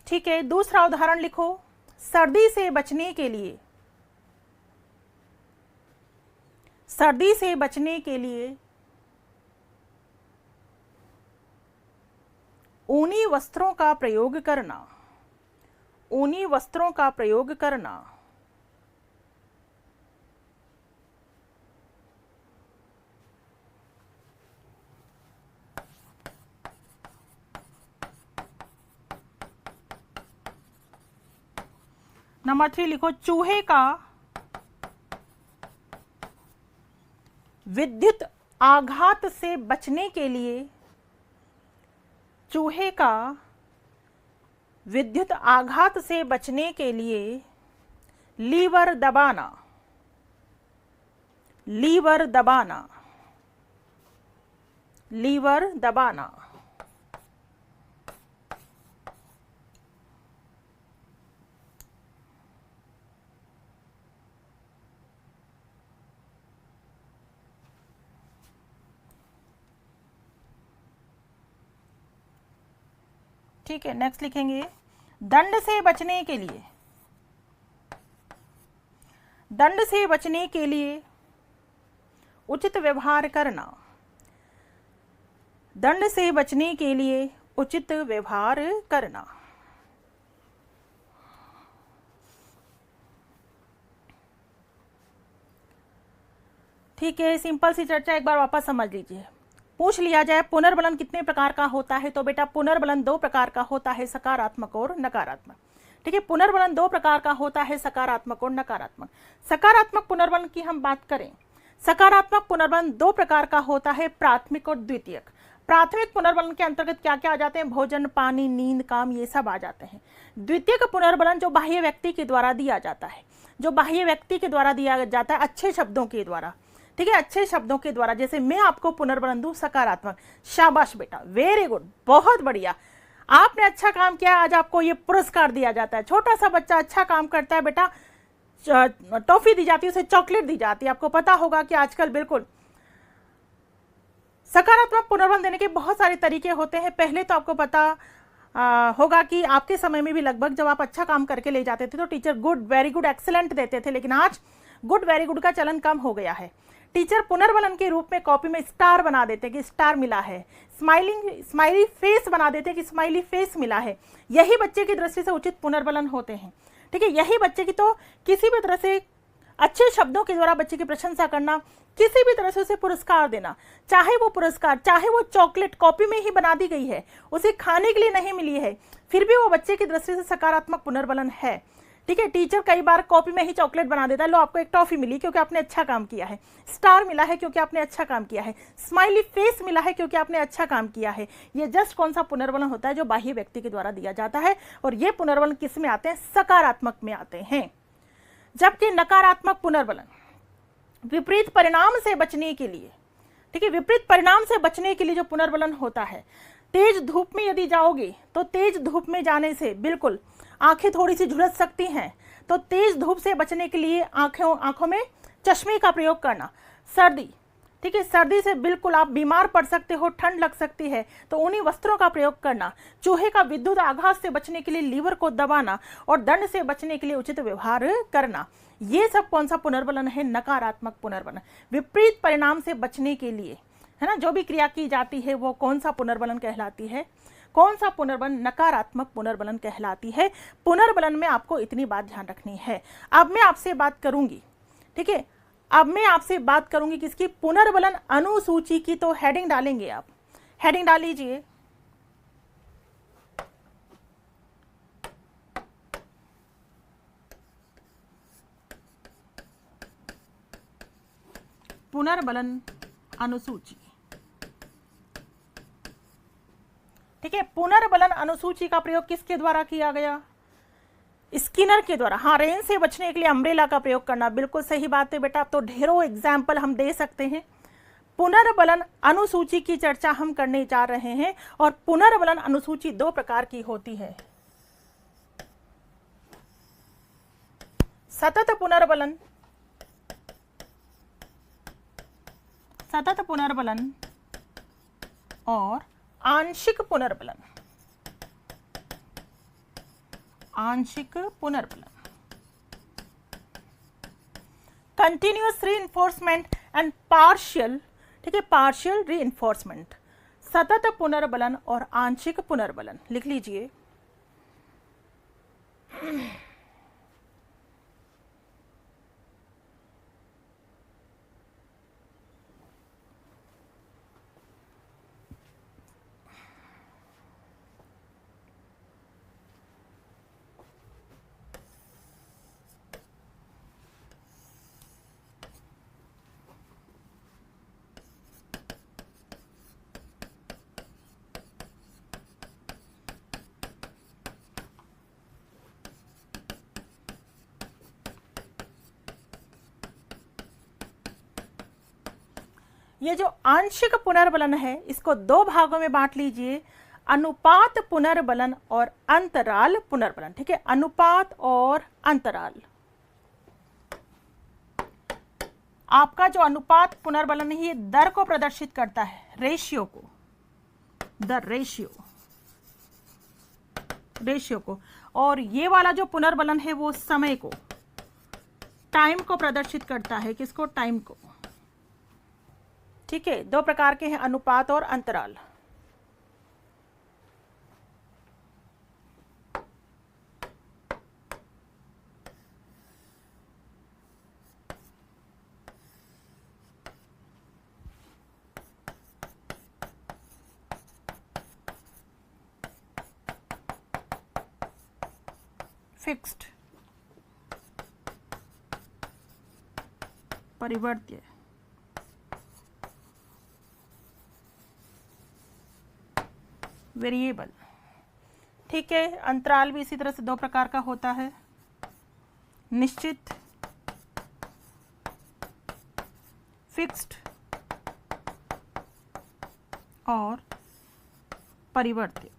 ठीक है। दूसरा उदाहरण लिखो, सर्दी से बचने के लिए, सर्दी से बचने के लिए ऊनी वस्त्रों का प्रयोग करना, ऊनी वस्त्रों का प्रयोग करना। नंबर 3 लिखो, चूहे का विद्युत आघात से बचने के लिए, चूहे का विद्युत आघात से बचने के लिए लीवर दबाना, लीवर दबाना, लीवर दबाना। ठीक है, नेक्स्ट लिखेंगे, दंड से बचने के लिए, दंड से बचने के लिए उचित व्यवहार करना, दंड से बचने के लिए उचित व्यवहार करना। ठीक है, सिंपल सी चर्चा एक बार वापस समझ लीजिए। पूछ लिया जाए पुनर्बलन कितने प्रकार का होता है, तो बेटा पुनर्बलन 2 प्रकार का होता है, सकारात्मक और नकारात्मक। ठीक है, पुनर्बलन 2 प्रकार का होता है, सकारात्मक और नकारात्मक। सकारात्मक पुनर्बलन की हम बात करें, सकारात्मक पुनर्बलन 2 प्रकार का होता है, प्राथमिक और द्वितीयक। प्राथमिक पुनर्बलन के अंतर्गत क्या क्या आ जाते हैं, भोजन, पानी, नींद, काम, ये सब आ जाते हैं। द्वितीयक पुनर्बलन जो बाह्य व्यक्ति के द्वारा दिया जाता है, जो बाह्य व्यक्ति के द्वारा दिया जाता है, अच्छे शब्दों के द्वारा। ठीक है, अच्छे शब्दों के द्वारा, जैसे मैं आपको पुनर्बलन दूं सकारात्मक, शाबाश बेटा, वेरी गुड, बहुत बढ़िया, आपने अच्छा काम किया, आज आपको ये पुरस्कार दिया जाता है। छोटा सा बच्चा अच्छा काम करता है बेटा, टॉफी दी जाती है, उसे चॉकलेट दी जाती है। आपको पता होगा कि आजकल बिल्कुल सकारात्मक पुनर्बलन देने के बहुत सारे तरीके होते हैं। पहले तो आपको पता होगा कि आपके समय में भी लगभग जब आप अच्छा काम करके ले जाते थे तो teacher good, very good, excellent देते थे, लेकिन आज गुड, वेरी गुड का चलन कम हो गया है। टीचर पुनर्बलन के रूप में कॉपी में स्टार बना देते कि स्टार मिला है, स्माइली फेस बना देते कि स्माइली फेस मिला है। यही बच्चे की दृष्टि से उचित पुनर्बलन होते हैं। ठीक है, यही बच्चे की, तो किसी भी तरह से अच्छे शब्दों के द्वारा बच्चे की प्रशंसा करना, किसी भी तरह से उसे पुरस्कार देना, चाहे वो पुरस्कार, चाहे वो चॉकलेट कॉपी में ही बना दी गई है, उसे खाने के लिए नहीं मिली है, फिर भी वो बच्चे की दृष्टि से सकारात्मक पुनर्बलन है। ठीक है, टीचर कई बार कॉपी में ही चॉकलेट बना देता है, लो आपको एक टॉफी मिली क्योंकि आपने अच्छा काम किया है, स्टार मिला है क्योंकि आपने अच्छा काम किया है, स्माइली फेस मिला है क्योंकि आपने अच्छा काम किया है। ये जस्ट कौन सा पुनर्बलन होता है, जो बाह्य व्यक्ति के द्वारा दिया जाता है, और ये पुनर्बलन किस में आते हैं, सकारात्मक में आते हैं। जबकि नकारात्मक पुनर्बलन विपरीत परिणाम से बचने के लिए, ठीक है, विपरीत परिणाम से बचने के लिए जो पुनर्बलन होता है, तेज धूप में यदि जाओगे तो तेज धूप में जाने से बिल्कुल आंखें थोड़ी सी झुलस सकती हैं, तो तेज धूप से बचने के लिए आंखों में चश्मे का प्रयोग करना। सर्दी, ठीक है, सर्दी से बिल्कुल आप बीमार पड़ सकते हो, ठंड लग सकती है, तो उन्हीं वस्त्रों का प्रयोग करना। चूहे का विद्युत आघात से बचने के लिए लीवर को दबाना, और दंड से बचने के लिए उचित व्यवहार करना। ये सब कौन सा पुनर्बलन है, नकारात्मक पुनर्बलन। विपरीत परिणाम से बचने के लिए, है ना, जो भी क्रिया की जाती है वो कौन सा पुनर्बलन कहलाती है, कौन सा पुनर्बलन, नकारात्मक पुनर्बलन कहलाती है। पुनर्बलन में आपको इतनी बात ध्यान रखनी है। अब मैं आपसे बात करूंगी, ठीक है, अब मैं आपसे बात करूंगी किसकी, पुनर्बलन अनुसूची की। तो हेडिंग डालेंगे आप, हेडिंग डाल लीजिए, पुनर्बलन अनुसूची। ठीक है, पुनर्बलन अनुसूची का प्रयोग किसके द्वारा किया गया, स्किनर के द्वारा। हाँ, रेन से बचने के लिए अम्ब्रेला का प्रयोग करना, बिल्कुल सही बात है बेटा। अब तो ढेरों एग्जाम्पल हम दे सकते हैं। पुनर्बलन अनुसूची की चर्चा हम करने जा रहे हैं, और पुनर्बलन अनुसूची 2 प्रकार की होती है, सतत पुनर्बलन, सतत पुनर्बलन और आंशिक पुनर्बलन, आंशिक पुनर्बलन। कंटिन्यूअस रीइंफोर्समेंट एंड पार्शियल, ठीक है, पार्शियल रीइंफोर्समेंट, सतत पुनर्बलन और आंशिक पुनर्बलन। लिख लीजिए, ये जो आंशिक पुनर्बलन है इसको 2 भागों में बांट लीजिए, अनुपात पुनर्बलन और अंतराल पुनर्बलन। ठीक है, अनुपात और अंतराल। आपका जो अनुपात पुनर्बलन है ये दर को प्रदर्शित करता है, रेशियो को, द रेशियो को, और ये वाला जो पुनर्बलन है वो समय को, टाइम को प्रदर्शित करता है। किसको, टाइम को। ठीक है, 2 प्रकार के हैं, अनुपात और अंतराल। फिक्स्ड, परिवर्त्य, वेरिएबल। ठीक है, अंतराल भी इसी तरह से दो प्रकार का होता है, निश्चित, फिक्स्ड और परिवर्त्य।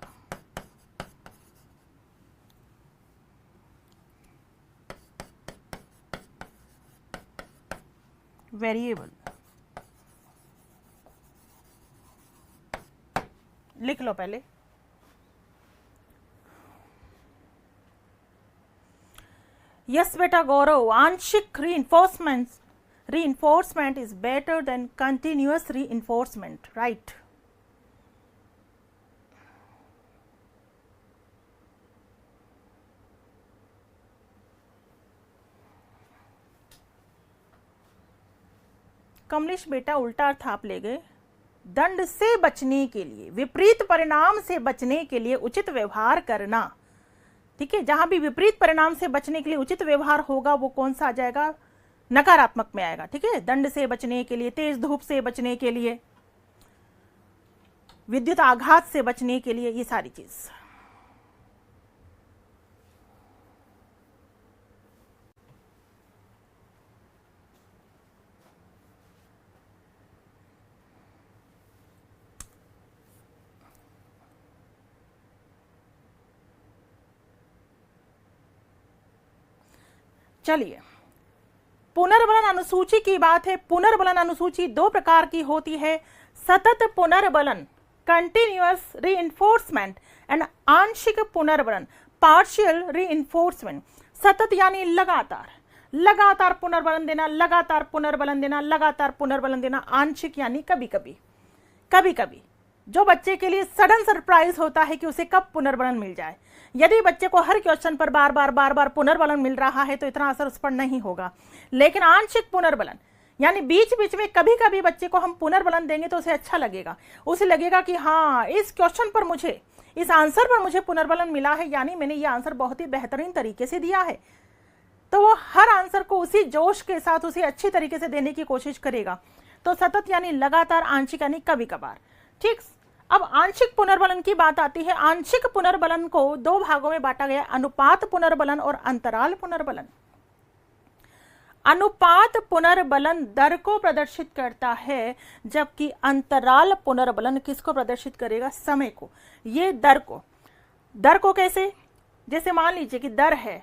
वेरिएबल लिख लो पहले। यस बेटा गौरव, आंशिक reinforcement is better than continuous reinforcement, right? Kamlesh बेटा उल्टा अर्थ आप ले गए। दंड से बचने के लिए, विपरीत परिणाम से बचने के लिए उचित व्यवहार करना। ठीक है, जहां भी विपरीत परिणाम से बचने के लिए उचित व्यवहार होगा वो कौन सा आ जाएगा, नकारात्मक में आएगा। ठीक है, दंड से बचने के लिए, तेज धूप से बचने के लिए, विद्युत आघात से बचने के लिए, ये सारी चीज। चलिए, पुनर्बलन अनुसूची की बात है। पुनर्बलन अनुसूची दो प्रकार की होती है, सतत पुनर्बलन, कंटिन्यूअस रीइंफोर्समेंट, एंड आंशिक पुनर्बलन, पार्शियल रीइंफोर्समेंट। सतत यानी लगातार, लगातार पुनर्बलन देना, लगातार पुनर्बलन देना, लगातार पुनर्बलन देना। आंशिक यानी कभी कभी, कभी कभी, जो बच्चे के लिए सडन सरप्राइज होता है कि उसे कब पुनर्बलन मिल जाए। यदि बच्चे को हर क्वेश्चन पर बार बार पुनर्बलन मिल रहा है तो इतना असर उस पर नहीं होगा। लेकिन आंशिक पुनर्बलन यानी बीच बीच में कभी कभी बच्चे को हम पुनर्बलन देंगे तो उसे अच्छा लगेगा, उसे लगेगा कि हाँ, इस क्वेश्चन पर मुझे, इस आंसर पर मुझे पुनर्बलन मिला है, यानी मैंने ये आंसर बहुत ही बेहतरीन तरीके से दिया है। तो वो हर आंसर को उसी जोश के साथ, उसी अच्छी तरीके से देने की कोशिश करेगा। तो सतत यानी लगातार, आंशिक यानी कभी कभार। ठीक, अब आंशिक पुनर्बलन की बात आती है। आंशिक पुनर्बलन को दो भागों में बांटा गया, अनुपात पुनर्बलन और अंतराल पुनर्बलन। अनुपात पुनर्बलन दर को प्रदर्शित करता है, जबकि अंतराल पुनर्बलन किसको प्रदर्शित करेगा, समय को। ये दर को कैसे, जैसे मान लीजिए कि दर है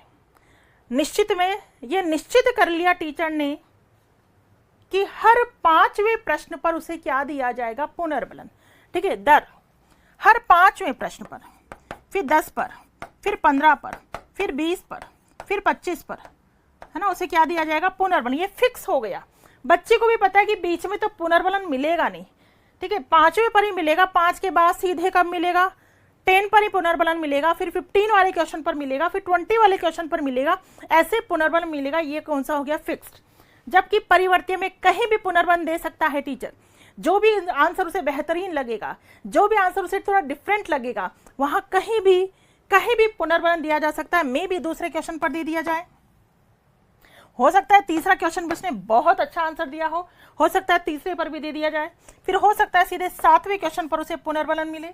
निश्चित में, ये निश्चित कर लिया टीचर ने कि हर 5वें प्रश्न पर उसे क्या दिया जाएगा, पुनर्बलन। ठीक है, दर हर 5वें प्रश्न पर, फिर 10 पर, फिर 15 पर, फिर 20 पर, फिर 25 पर, है ना, उसे क्या दिया जाएगा, पुनर्बलन। ये फिक्स हो गया, बच्चे को भी पता है कि बीच में तो पुनर्बलन मिलेगा नहीं। ठीक है, 5वें पर ही मिलेगा, 5 के बाद सीधे कब मिलेगा, 10 पर ही पुनर्बलन मिलेगा, फिर 15 वाले क्वेश्चन पर मिलेगा, फिर 20 वाले क्वेश्चन पर मिलेगा, ऐसे पुनर्बलन मिलेगा। ये कौन सा हो गया, फिक्स्ड। जबकि परिवर्त्य में कहीं भी पुनर्बलन दे सकता है टीचर, जो भी आंसर उसे बेहतरीन लगेगा, जो भी आंसर उसे थोड़ा डिफरेंट लगेगा, वहां कहीं भी पुनर्बलन दिया जा सकता है। मे भी दूसरे क्वेश्चन पर दे दिया जाए, हो सकता है तीसरा क्वेश्चन उसने बहुत अच्छा आंसर दिया हो सकता है तीसरे पर भी दे दिया जाए, फिर हो सकता है सीधे 7वें क्वेश्चन पर उसे पुनर्बलन मिले,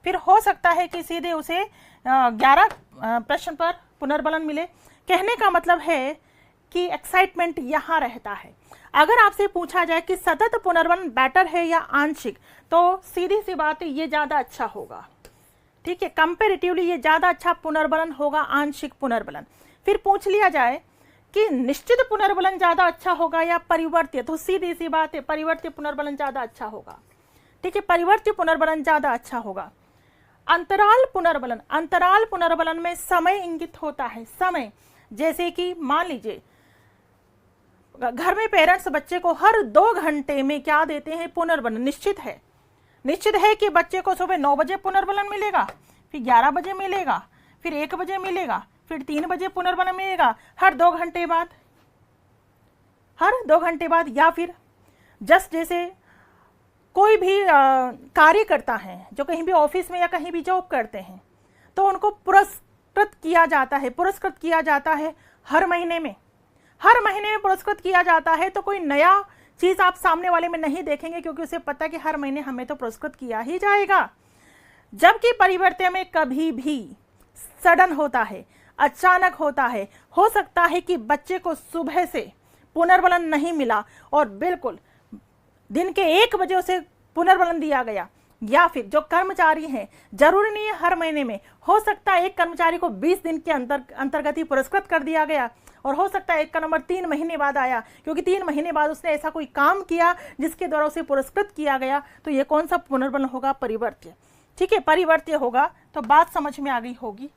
फिर हो सकता है कि सीधे उसे 11 प्रश्न पर पुनर्बलन मिले। कहने का मतलब है कि एक्साइटमेंट यहां रहता है। अगर आपसे पूछा जाए कि सतत पुनर्बलन बेटर है या आंशिक, तो सीधी सी बात है, ये ज्यादा अच्छा होगा। ठीक है, कंपैरेटिवली ये ज्यादा अच्छा पुनर्बलन होगा, आंशिक पुनर्बलन। फिर पूछ लिया जाए कि निश्चित पुनर्बलन ज्यादा अच्छा होगा या परिवर्त्य, तो सीधी सी बात है, परिवर्त्य पुनर्बलन ज्यादा अच्छा होगा। ठीक है, परिवर्त्य पुनर्बलन ज्यादा अच्छा होगा। अंतराल पुनर्बलन में समय इंगित होता है, समय। जैसे कि मान लीजिए घर में पेरेंट्स बच्चे को हर 2 घंटे में क्या देते हैं, पुनर्बलन। निश्चित है कि बच्चे को सुबह 9 बजे पुनर्बलन मिलेगा, फिर 11 बजे मिलेगा, फिर 1 बजे मिलेगा, फिर 3 बजे पुनर्बलन मिलेगा, हर 2 घंटे बाद। या फिर जैसे कोई भी कार्य करता है, जो कहीं भी ऑफिस में या कहीं भी जॉब करते हैं, तो उनको पुरस्कृत किया जाता है, पुरस्कृत किया जाता है हर महीने में, हर महीने में पुरस्कृत किया जाता है। तो कोई नया चीज आप सामने वाले में नहीं देखेंगे, क्योंकि उसे पता है कि हर महीने हमें तो पुरस्कृत किया ही जाएगा। जबकि परिवर्त्य में कभी भी सडन होता है, अचानक होता है। हो सकता है कि बच्चे को सुबह से पुनर्बलन नहीं मिला और बिल्कुल दिन के 1 बजे उसे पुनर्बलन दिया गया, या फिर जो कर्मचारी हैं, जरूरी नहीं है हर महीने में, हो सकता है एक कर्मचारी को 20 दिन के अंतर्गत ही पुरस्कृत कर दिया गया, और हो सकता है एक का नंबर 3 महीने बाद आया, क्योंकि 3 महीने बाद उसने ऐसा कोई काम किया जिसके द्वारा उसे पुरस्कृत किया गया। तो ये कौन सा पुनर्बलन होगा? परिवर्त्य। ठीक है, परिवर्त्य होगा। तो बात समझ में आ गई होगी,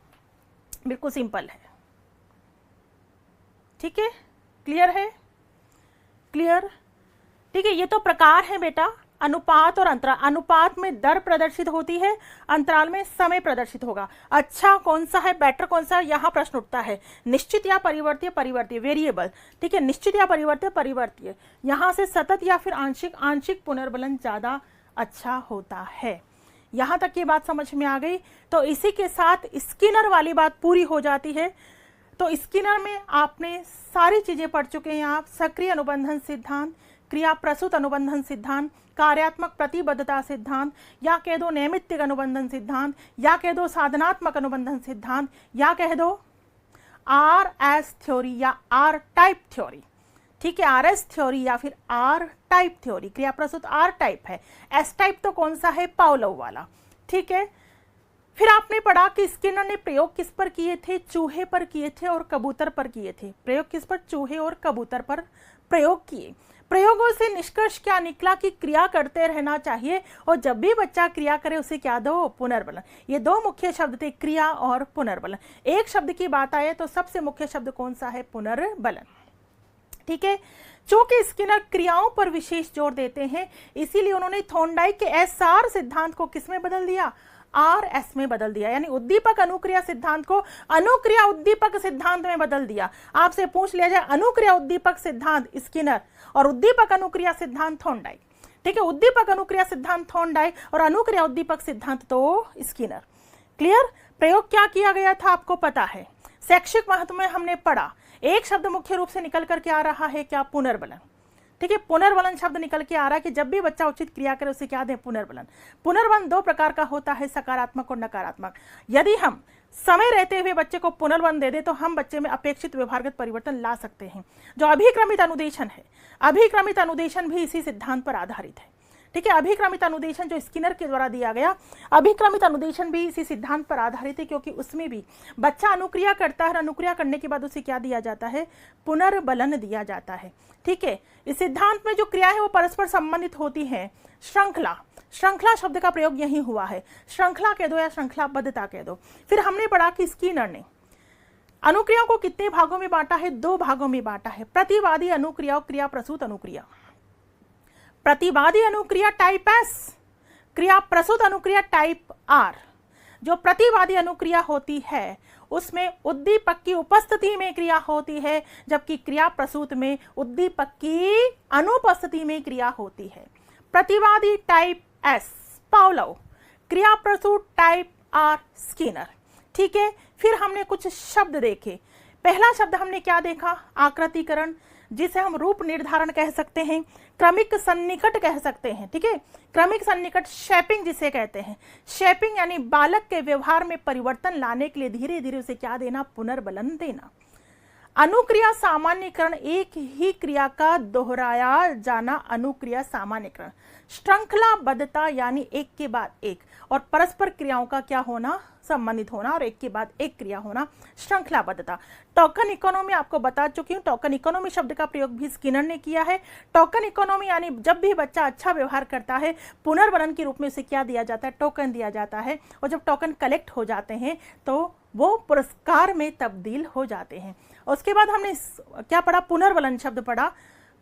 बिल्कुल सिंपल है। ठीक है, क्लियर है? क्लियर? ठीक है, ये तो प्रकार है बेटा, अनुपात और अंतराल। अनुपात में दर प्रदर्शित होती है, अंतराल में समय प्रदर्शित होगा। अच्छा कौन सा है, बेटर कौन सा? यहाँ प्रश्न उठता है, निश्चित या परिवर्त्य? परिवर्त्य, वेरिएबल। ठीक है, निश्चित या परिवर्त्य? परिवर्त्य। यहाँ से सतत या फिर आंशिक? आंशिक पुनर्बलन ज्यादा अच्छा होता है। यहाँ तक की बात समझ में आ गई। तो इसी के साथ स्किनर वाली बात पूरी हो जाती है। तो स्किनर में आपने सारी चीजें पढ़ चुके हैं आप, सक्रिय अनुबंधन सिद्धांत, क्रिया प्रसूत अनुबंधन सिद्धांत, कार्यात्मक प्रतिबद्धता सिद्धांत, या कह दो नैमित्तिक अनुबंधन सिद्धांत, या कह दो साधनात्मक अनुबंधन सिद्धांत, या कह दो RS थ्योरी या R टाइप थ्योरी। ठीक है, RS थ्योरी या फिर R टाइप थ्योरी। क्रिया प्रसूत R टाइप है, S टाइप तो कौन सा है? पावलोव वाला। ठीक है, फिर आपने पढ़ा कि स्किनर ने प्रयोग किस पर किए थे? चूहे पर किए थे और कबूतर पर किए थे। प्रयोग किस पर? चूहे और कबूतर पर प्रयोग किए। प्रयोगों से निष्कर्ष क्या निकला कि क्रिया करते रहना चाहिए, और जब भी बच्चा क्रिया करे उसे क्या दो? पुनर्बलन। ये 2 मुख्य शब्द थे, क्रिया और पुनर्बलन। एक शब्द की बात आए तो सबसे मुख्य शब्द कौन सा है? पुनर्बलन। ठीक है, चूंकि स्किनर क्रियाओं पर विशेष जोर देते हैं, इसीलिए उन्होंने थॉर्नडाइक के SR सिद्धांत को किस में बदल दिया? RS में बदल दिया, यानी उद्दीपक अनुक्रिया सिद्धांत को अनुक्रिया उद्दीपक सिद्धांत में बदल दिया। आपसे पूछ लिया जाए अनुक्रिया उद्दीपक सिद्धांत स्किनर और उद्दीपक अनुक्रिया सिद्धांत थॉर्नडाइक। ठीक है, उद्दीपक अनुक्रिया सिद्धांत थॉर्नडाइक और अनुक्रिया उद्दीपक सिद्धांत तो स्किनर। क्लियर? प्रयोग क्या किया गया था आपको पता है, शैक्षिक महत्व में हमने पढ़ा। एक शब्द मुख्य रूप से निकल करके आ रहा है क्या? पुनर्बलन। ठीक है, पुनर्बलन शब्द निकल के आ रहा है कि जब भी बच्चा उचित क्रिया करे उसे क्या दें? पुनर्बलन। पुनर्बलन 2 प्रकार का होता है, सकारात्मक और नकारात्मक। यदि हम समय रहते हुए बच्चे को पुनर्बलन दे दे तो हम बच्चे में अपेक्षित व्यवहारगत परिवर्तन ला सकते हैं। जो अभिक्रमित अनुदेशन है, अभिक्रमित अनुदेशन भी इसी सिद्धांत पर आधारित है। ठीक है, अभिक्रमित अनुदेशन जो स्किनर के द्वारा दिया गया, अभिक्रमित अनुदेशन भी इसी सिद्धांत पर आधारित है, क्योंकि उसमें भी बच्चा अनुक्रिया करता है, अनुक्रिया करने के बाद उसे क्या दिया जाता है? पुनर्बलन दिया जाता है। ठीक है, इस सिद्धांत में जो क्रिया है वो परस्पर संबंधित होती है। श्रृंखला, श्रृंखला शब्द का प्रयोग यही हुआ है, श्रृंखला कह दो या श्रृंखलाबद्धता कह दो। फिर हमने पढ़ा कि स्किनर ने अनुक्रियाओं को कितने भागों में बांटा है? 2 भागों में बांटा है, प्रतिवादी अनुक्रिया और क्रिया प्रसूत अनुक्रिया। प्रतिवादी अनुक्रिया टाइप S, क्रिया प्रसूत अनुक्रिया टाइप R। जो प्रतिवादी अनुक्रिया होती है उसमें उद्दीपक की उपस्थिति में क्रिया होती है, जबकि क्रिया प्रसूत में उद्दीपक की अनुपस्थिति में क्रिया होती है। प्रतिवादी टाइप S पावलोव, क्रिया प्रसूत टाइप R स्किनर। ठीक है, फिर हमने कुछ शब्द देखे। पहला शब्द हमने क्या देखा? आकृतिकरण, जिसे हम रूप निर्धारण कह सकते हैं, क्रमिक सन्निकट कह सकते हैं। ठीक है, क्रमिक सन्निकट, शेपिंग जिसे कहते हैं। शेपिंग यानी बालक के व्यवहार में परिवर्तन लाने के लिए धीरे धीरे उसे क्या देना? पुनर्बलन देना। अनुक्रिया सामान्यीकरण, एक ही क्रिया का दोहराया जाना अनुक्रिया सामान्यीकरण। श्रृंखलाबद्धता यानी एक के बाद एक, और परस्पर क्रियाओं का क्या होना? संबंधित होना, और एक के बाद एक क्रिया होना, श्रृंखलाबद्धता। टोकन इकोनॉमी आपको बता चुकी हूँ, टोकन इकोनॉमी शब्द का प्रयोग भी स्किनर ने किया है। टोकन इकोनॉमी यानी जब भी बच्चा अच्छा व्यवहार करता है, पुनर्बलन के रूप में उसे क्या दिया जाता है? टोकन दिया जाता है, और जब टोकन कलेक्ट हो जाते हैं तो वो पुरस्कार में तब्दील हो जाते हैं। उसके बाद हमने क्या पढ़ा? पुनर्बलन शब्द पढ़ा।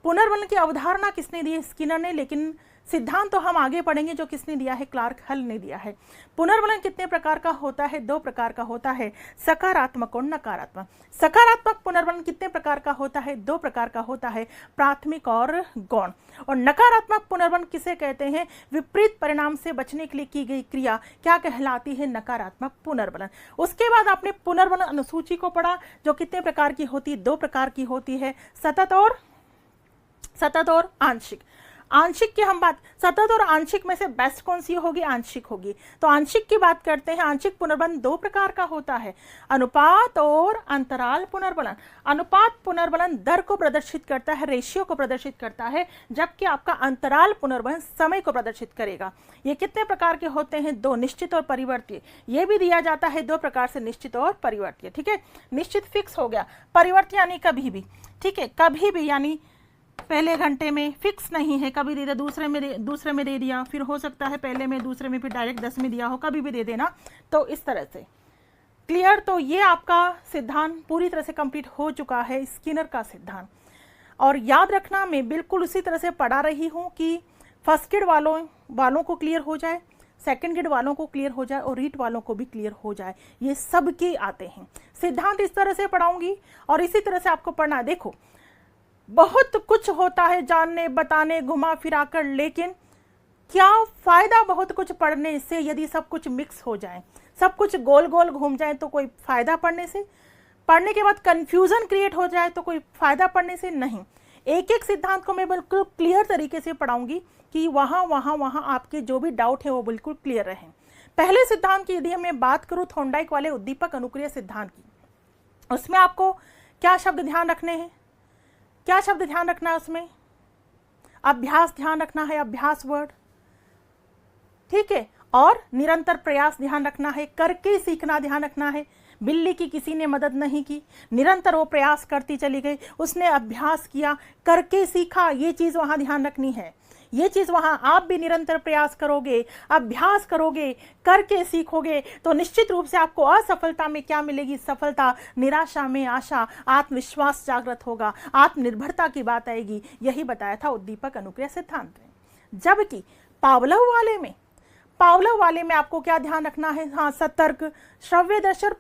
पुनर्बलन की अवधारणा किसने दी? स्किनर ने, लेकिन सिद्धांत तो हम आगे पढ़ेंगे जो किसने दिया है, क्लार्क हल ने दिया है। पुनर्वलन कितने प्रकार का होता है, 2 प्रकार का होता है, सकारात्मक और नकारात्मक। सकारात्मक पुनर्वलन कितने प्रकार का होता है, 2 प्रकार का होता है, प्राथमिक और गौण। और नकारात्मक पुनर्वलन किसे कहते हैं, विपरीत परिणाम से बचने के लिए की गई क्रिया क्या कहलाती है, नकारात्मक पुनर्वलन। उसके बाद आपने पुनर्वलन अनुसूची को पढ़ा जो कितने प्रकार की होती है, 2 प्रकार की होती है, सतत और आंशिक। आंशिक की हम बात, सतत और आंशिक में से बेस्ट कौन सी होगी, आंशिक होगी। तो आंशिक की बात करते हैं। आंशिक पुनर्वलन 2 प्रकार का होता है, अनुपात और अंतराल पुनर्वलन। अनुपात पुनर्वलन दर को प्रदर्शित करता है, रेशियो को प्रदर्शित करता है, जबकि आपका अंतराल पुनर्वलन समय को प्रदर्शित करेगा। ये कितने प्रकार के होते हैं, 2, निश्चित और परिवर्तीय। ये भी दिया जाता है 2 प्रकार से, निश्चित और परिवर्तीय। ठीक है, निश्चित फिक्स हो गया, परिवर्तीय यानी कभी भी। ठीक है, कभी भी यानी पहले घंटे में, फिक्स नहीं है, कभी दे दिया, दूसरे में दे दिया, फिर हो सकता है पहले में, दूसरे में, फिर डायरेक्ट 10 में दिया हो, कभी भी दे देना। तो इस तरह से क्लियर। तो ये आपका सिद्धांत पूरी तरह से कंप्लीट हो चुका है, स्किनर का सिद्धांत। और याद रखना, मैं बिल्कुल उसी तरह से पढ़ा रही हूँ कि फर्स्ट ग्रेड वालों को क्लियर हो जाए, सेकंड ग्रेड वालों को क्लियर हो जाए और रीट वालों को भी क्लियर हो जाए। ये सबके आते हैं सिद्धांत, इस तरह से पढ़ाऊंगी और इसी तरह से आपको पढ़ना। देखो, बहुत कुछ होता है जानने, बताने, घुमा फिरा कर, लेकिन क्या फायदा बहुत कुछ पढ़ने से यदि सब कुछ मिक्स हो जाए, सब कुछ गोल गोल घूम जाए, तो कोई फायदा पढ़ने से? पढ़ने के बाद कंफ्यूजन क्रिएट हो जाए तो कोई फायदा पढ़ने से? नहीं। एक एक सिद्धांत को मैं बिल्कुल क्लियर तरीके से पढ़ाऊंगी कि वहां आपके जो भी डाउट है वो बिल्कुल क्लियर रहें। पहले सिद्धांत की यदि मैं बात करूं, थॉर्नडाइक वाले उद्दीपक अनुक्रिया सिद्धांत की, उसमें आपको क्या शब्द ध्यान रखने हैं, क्या शब्द ध्यान रखना है उसमें? अभ्यास ध्यान रखना है, अभ्यास वर्ड। ठीक है, और निरंतर प्रयास ध्यान रखना है, करके सीखना ध्यान रखना है। बिल्ली की किसी ने मदद नहीं की, निरंतर वो प्रयास करती चली गई, उसने अभ्यास किया, करके सीखा, ये चीज वहां ध्यान रखनी है। ये चीज वहां आप भी निरंतर प्रयास करोगे, अभ्यास करोगे, करके सीखोगे, तो निश्चित रूप से आपको असफलता में क्या मिलेगी, सफलता, निराशा में आशा, आत्मविश्वास जागृत होगा, आत्मनिर्भरता की बात आएगी। यही बताया था उद्दीपक अनुक्रिया सिद्धांत में। जबकि पावलोव वाले में आपको क्या ध्यान रखना है, हाँ, सतर्क, श्रव्य दर्शन,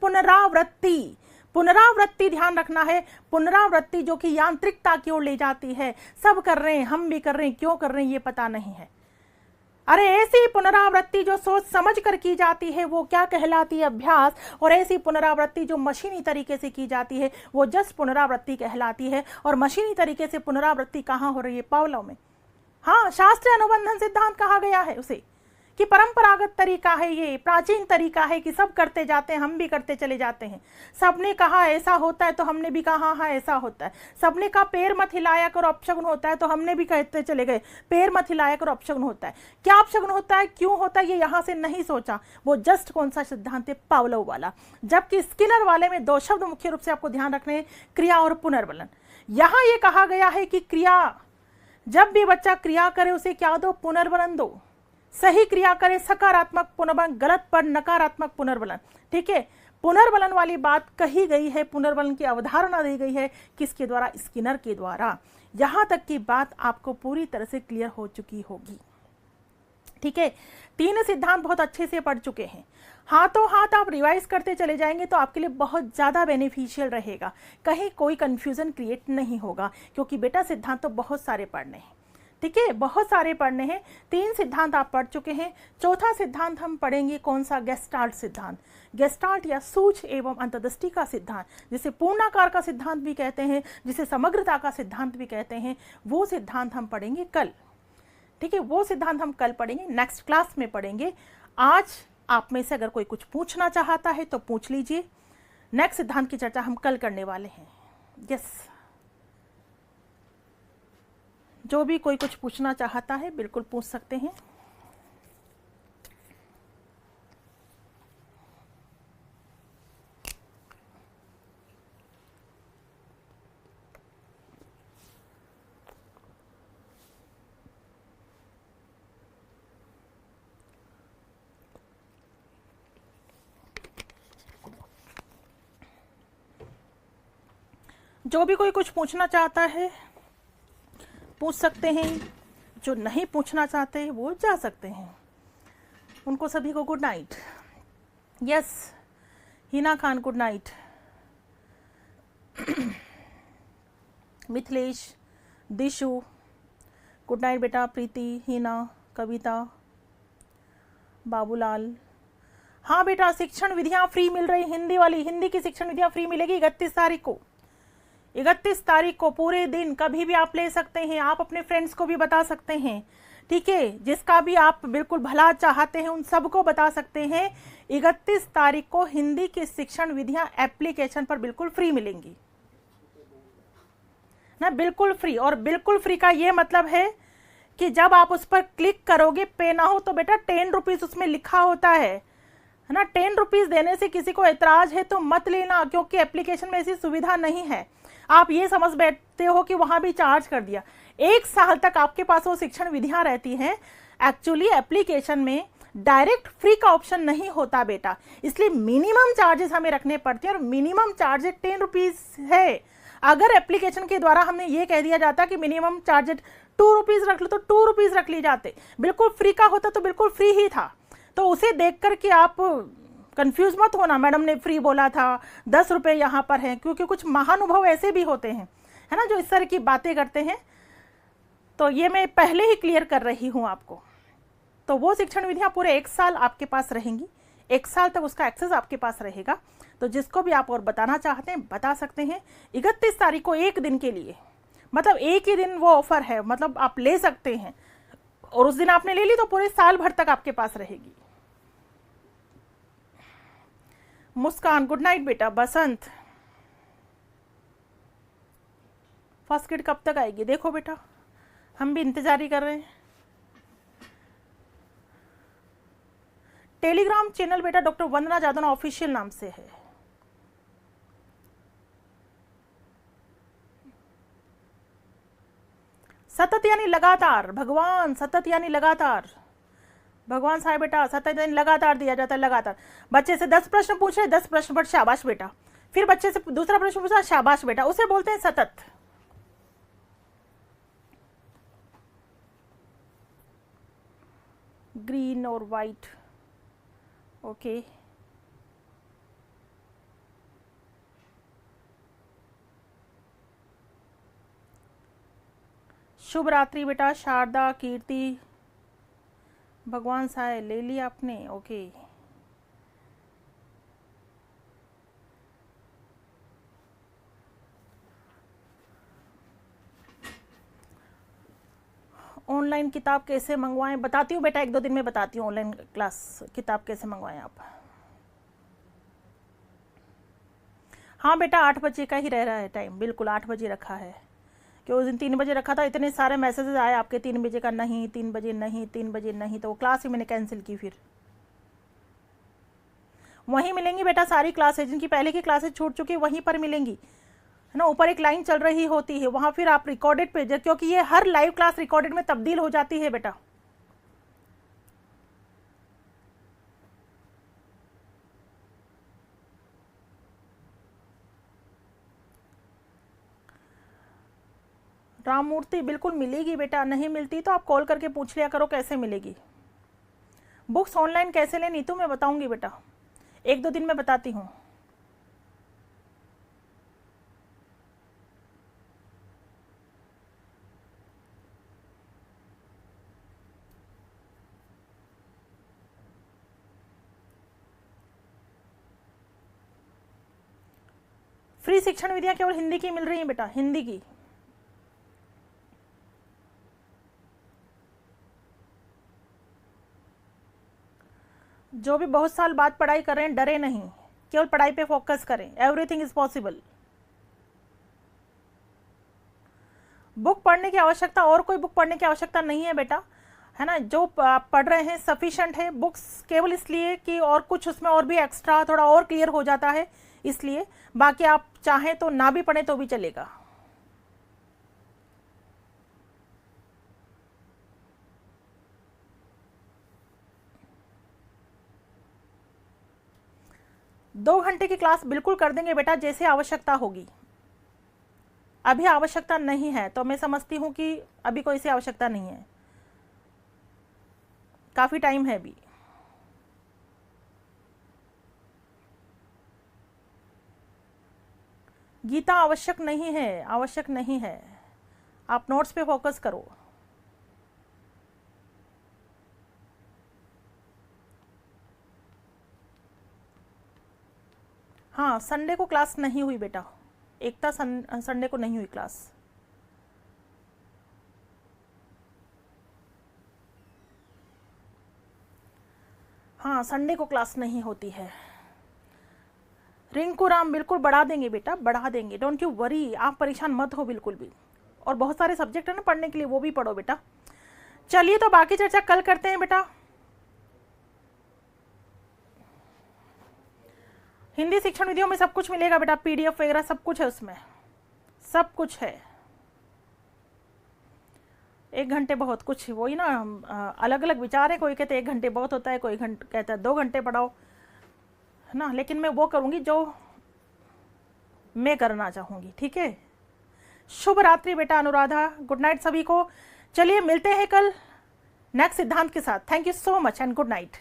पुनरावृत्ति ध्यान रखना है। पुनरावृत्ति जो कि यांत्रिकता की ओर ले जाती है, सब कर रहे हैं, हम भी कर रहे हैं, क्यों कर रहे हैं ये पता नहीं है। अरे ऐसी पुनरावृत्ति जो सोच समझ कर की जाती है वो क्या कहलाती है, अभ्यास। और ऐसी पुनरावृत्ति जो मशीनी तरीके से की जाती है वो जस्ट पुनरावृत्ति कहलाती है। और मशीनी तरीके से पुनरावृत्ति कहाँ हो रही है, पावलोव में। हाँ, शास्त्रीय अनुबंधन सिद्धांत कहा गया है उसे कि परंपरागत तरीका है, ये प्राचीन तरीका है कि सब करते जाते हैं, हम भी करते चले जाते हैं। सबने कहा ऐसा होता है तो हमने भी कहा हाँ ऐसा होता है। सबने कहा पैर मत हिलाया करो, अपशगुन होता है, तो हमने भी कहते चले गए पैर मत हिलाया करो, अपशगुन होता है। क्या अपशगुन होता है, क्यों होता है, ये यहाँ से नहीं सोचा। वो जस्ट कौन सा सिद्धांत है, पावलोव वाला। जबकि स्किनर वाले में 2 शब्द मुख्य रूप से आपको ध्यान रखने हैं, क्रिया और पुनर्वलन। यहाँ ये कहा गया है कि क्रिया, जब भी बच्चा क्रिया करे उसे क्या दो, पुनर्वलन दो। सही क्रिया करे सकारात्मक पुनर्वलन, गलत पर नकारात्मक पुनर्वलन। ठीक है, पुनर्वलन वाली बात कही गई है, पुनर्वलन की अवधारणा दी गई है किसके द्वारा, स्किनर के द्वारा। यहां तक की बात आपको पूरी तरह से क्लियर हो चुकी होगी। ठीक है, 3 सिद्धांत बहुत अच्छे से पढ़ चुके हैं। हाथों हाथ आप रिवाइज करते चले जाएंगे तो आपके लिए बहुत ज़्यादा बेनिफिशियल रहेगा, कहीं कोई कंफ्यूजन क्रिएट नहीं होगा, क्योंकि बेटा सिद्धांत तो बहुत सारे पढ़ने हैं। ठीक है, बहुत सारे पढ़ने हैं। 3 सिद्धांत आप पढ़ चुके हैं। चौथा सिद्धांत हम पढ़ेंगे कौन सा, गेस्टाल्ट सिद्धांत। गेस्टाल्ट या सूक्ष्म एवं अंतर्दृष्टि का सिद्धांत, जिसे पूर्णाकार का सिद्धांत भी कहते हैं, जिसे समग्रता का सिद्धांत भी कहते हैं, वो सिद्धांत हम पढ़ेंगे कल। ठीक है, वो सिद्धांत हम कल पढ़ेंगे, नेक्स्ट क्लास में पढ़ेंगे। आज आप में से अगर कोई कुछ पूछना चाहता है तो पूछ लीजिए। नेक्स्ट सिद्धांत की चर्चा हम कल करने वाले हैं। यस, जो भी कोई कुछ पूछना चाहता है बिल्कुल पूछ सकते हैं। जो भी कोई कुछ पूछना चाहता है पूछ सकते हैं। जो नहीं पूछना चाहते वो जा सकते हैं। उनको सभी को good night. Yes Hina Khan good night. Mithilesh, Dishu good night बेटा। प्रीति, हिना, कविता, बाबूलाल। हाँ बेटा शिक्षण विधियाँ फ्री मिल रही, हिंदी वाली, हिंदी की शिक्षण विधियाँ फ्री मिलेगी 31 तारीख को। 31 तारीख को पूरे दिन कभी भी आप ले सकते हैं, आप अपने फ्रेंड्स को भी बता सकते हैं, ठीक है, जिसका भी आप बिल्कुल भला चाहते हैं उन सबको बता सकते हैं। 31 तारीख को हिंदी की शिक्षण विधियाँ एप्लीकेशन पर बिल्कुल फ्री मिलेंगी ना, बिल्कुल फ्री। और बिल्कुल फ्री का ये मतलब है कि जब आप उस पर क्लिक करोगे, पे ना हो तो बेटा 10 रुपीज उसमें लिखा होता है ना। 10 रुपीज देने से किसी को एतराज है तो मत लेना, क्योंकि एप्लीकेशन में ऐसी सुविधा नहीं है। आप ये समझ बैठते हो कि वहां भी चार्ज कर दिया। 1 साल तक आपके पास वो शिक्षण विधियां रहती हैं। एक्चुअली एप्लीकेशन में डायरेक्ट फ्री का ऑप्शन नहीं होता बेटा, इसलिए मिनिमम चार्जेस हमें रखने पड़ते हैं और मिनिमम चार्जेस 10 रुपीज है। अगर एप्लीकेशन के द्वारा हमने ये कह दिया जाता कि मिनिमम चार्जेस 2 रुपीज रख लो तो 2 रुपीज रख ली जाते, बिल्कुल फ्री का होता तो बिल्कुल फ्री ही था। तो उसे देख कर के आप कंफ्यूज मत होना, मैडम ने फ्री बोला था 10 रुपये यहाँ पर है, क्योंकि कुछ महानुभाव ऐसे भी होते हैं, है ना, जो इस तरह की बातें करते हैं। तो ये मैं पहले ही क्लियर कर रही हूँ आपको। तो वो शिक्षण विधियाँ पूरे 1 साल आपके पास रहेंगी, 1 साल तक उसका एक्सेस आपके पास रहेगा। तो जिसको भी आप और बताना चाहते हैं बता सकते हैं। 31 तारीख को 1 दिन के लिए, मतलब एक ही दिन वो ऑफर है, मतलब आप ले सकते हैं और उस दिन आपने ले ली तो पूरे साल भर तक आपके पास रहेगी। मुस्कान गुड नाइट बेटा। बसंत फर्स्ट किट कब तक आएगी? देखो बेटा हम भी इंतजार ही कर रहे हैं। टेलीग्राम चैनल बेटा डॉक्टर वंदना जादव ऑफिशियल नाम से है। सतत यानी लगातार, भगवान सतत यानी लगातार, भगवान साहब बेटा सतत यानी लगातार दिया जाता है, लगातार। बच्चे से 10 प्रश्न पूछे, 10 प्रश्न पर शाबाश बेटा, फिर बच्चे से दूसरा प्रश्न पूछा, शाबाश बेटा, उसे बोलते हैं सतत। ग्रीन और वाइट, ओके। शुभ रात्रि बेटा। शारदा, कीर्ति, भगवान साय ले लिया आपने, ओके। ऑनलाइन किताब कैसे मंगवाएं? बताती हूँ बेटा, 1-2 दिन में बताती हूँ ऑनलाइन क्लास किताब कैसे मंगवाएं आप। हाँ बेटा 8 बजे का ही रह रहा है टाइम, बिल्कुल 8 बजे रखा है, कि उस दिन 3 बजे रखा था। इतने सारे मैसेजेस आए आपके 3 बजे का नहीं, 3 बजे नहीं, 3 बजे नहीं, तो वो क्लास ही मैंने कैंसिल की। फिर वहीं मिलेंगी बेटा सारी क्लासेज, जिनकी पहले की क्लासेज छूट चुकी वहीं पर मिलेंगी, है ना। ऊपर एक लाइन चल रही होती है, वहां फिर आप रिकॉर्डेड पे, क्योंकि ये हर लाइव क्लास रिकॉर्डेड में तब्दील हो जाती है बेटा। राममूर्ति बिल्कुल मिलेगी बेटा, नहीं मिलती तो आप कॉल करके पूछ लिया करो कैसे मिलेगी। बुक्स ऑनलाइन कैसे लेनी तो मैं बताऊंगी बेटा, 1-2 दिन में बताती हूँ। फ्री शिक्षण विधियां केवल हिंदी की मिल रही हैं बेटा, हिंदी की। जो भी बहुत साल बाद पढ़ाई कर रहे हैं डरे नहीं, केवल पढ़ाई पे फोकस करें, एवरीथिंग इज पॉसिबल। बुक पढ़ने की आवश्यकता, और कोई बुक पढ़ने की आवश्यकता नहीं है बेटा, है ना। जो आप पढ़ रहे हैं सफिशिएंट है। बुक्स केवल इसलिए कि और कुछ उसमें और भी एक्स्ट्रा थोड़ा और क्लियर हो जाता है, इसलिए। बाकी आप चाहें तो ना भी पढ़ें तो भी चलेगा। दो घंटे की क्लास बिल्कुल कर देंगे बेटा, जैसे आवश्यकता होगी। अभी आवश्यकता नहीं है तो मैं समझती हूँ कि अभी कोई सी आवश्यकता नहीं है, काफ़ी टाइम है अभी। गीता आवश्यक नहीं है, आवश्यक नहीं है, आप नोट्स पे फोकस करो। हाँ, संडे को क्लास नहीं हुई बेटा, एकता संडे को नहीं हुई क्लास। हाँ, संडे को क्लास नहीं होती है। रिंकू राम बिल्कुल बढ़ा देंगे बेटा, बढ़ा देंगे, डोंट यू वरी, आप परेशान मत हो बिल्कुल भी। और बहुत सारे सब्जेक्ट है ना पढ़ने के लिए, वो भी पढ़ो बेटा। चलिए तो बाकी चर्चा कल करते हैं बेटा। हिंदी शिक्षण विधियों में सब कुछ मिलेगा बेटा, पीडीएफ वगैरह सब कुछ है उसमें, सब कुछ है। 1 घंटे बहुत कुछ, वही ना, अलग अलग विचार है, कोई कहते 1 घंटे बहुत होता है, कोई कहता है 2 घंटे पढ़ाओ, है ना। लेकिन मैं वो करूँगी जो मैं करना चाहूँगी, ठीक है। शुभ रात्रि बेटा अनुराधा, गुड नाइट सभी को। चलिए मिलते हैं कल नेक्स्ट सिद्धांत के साथ। Thank you so much and good night.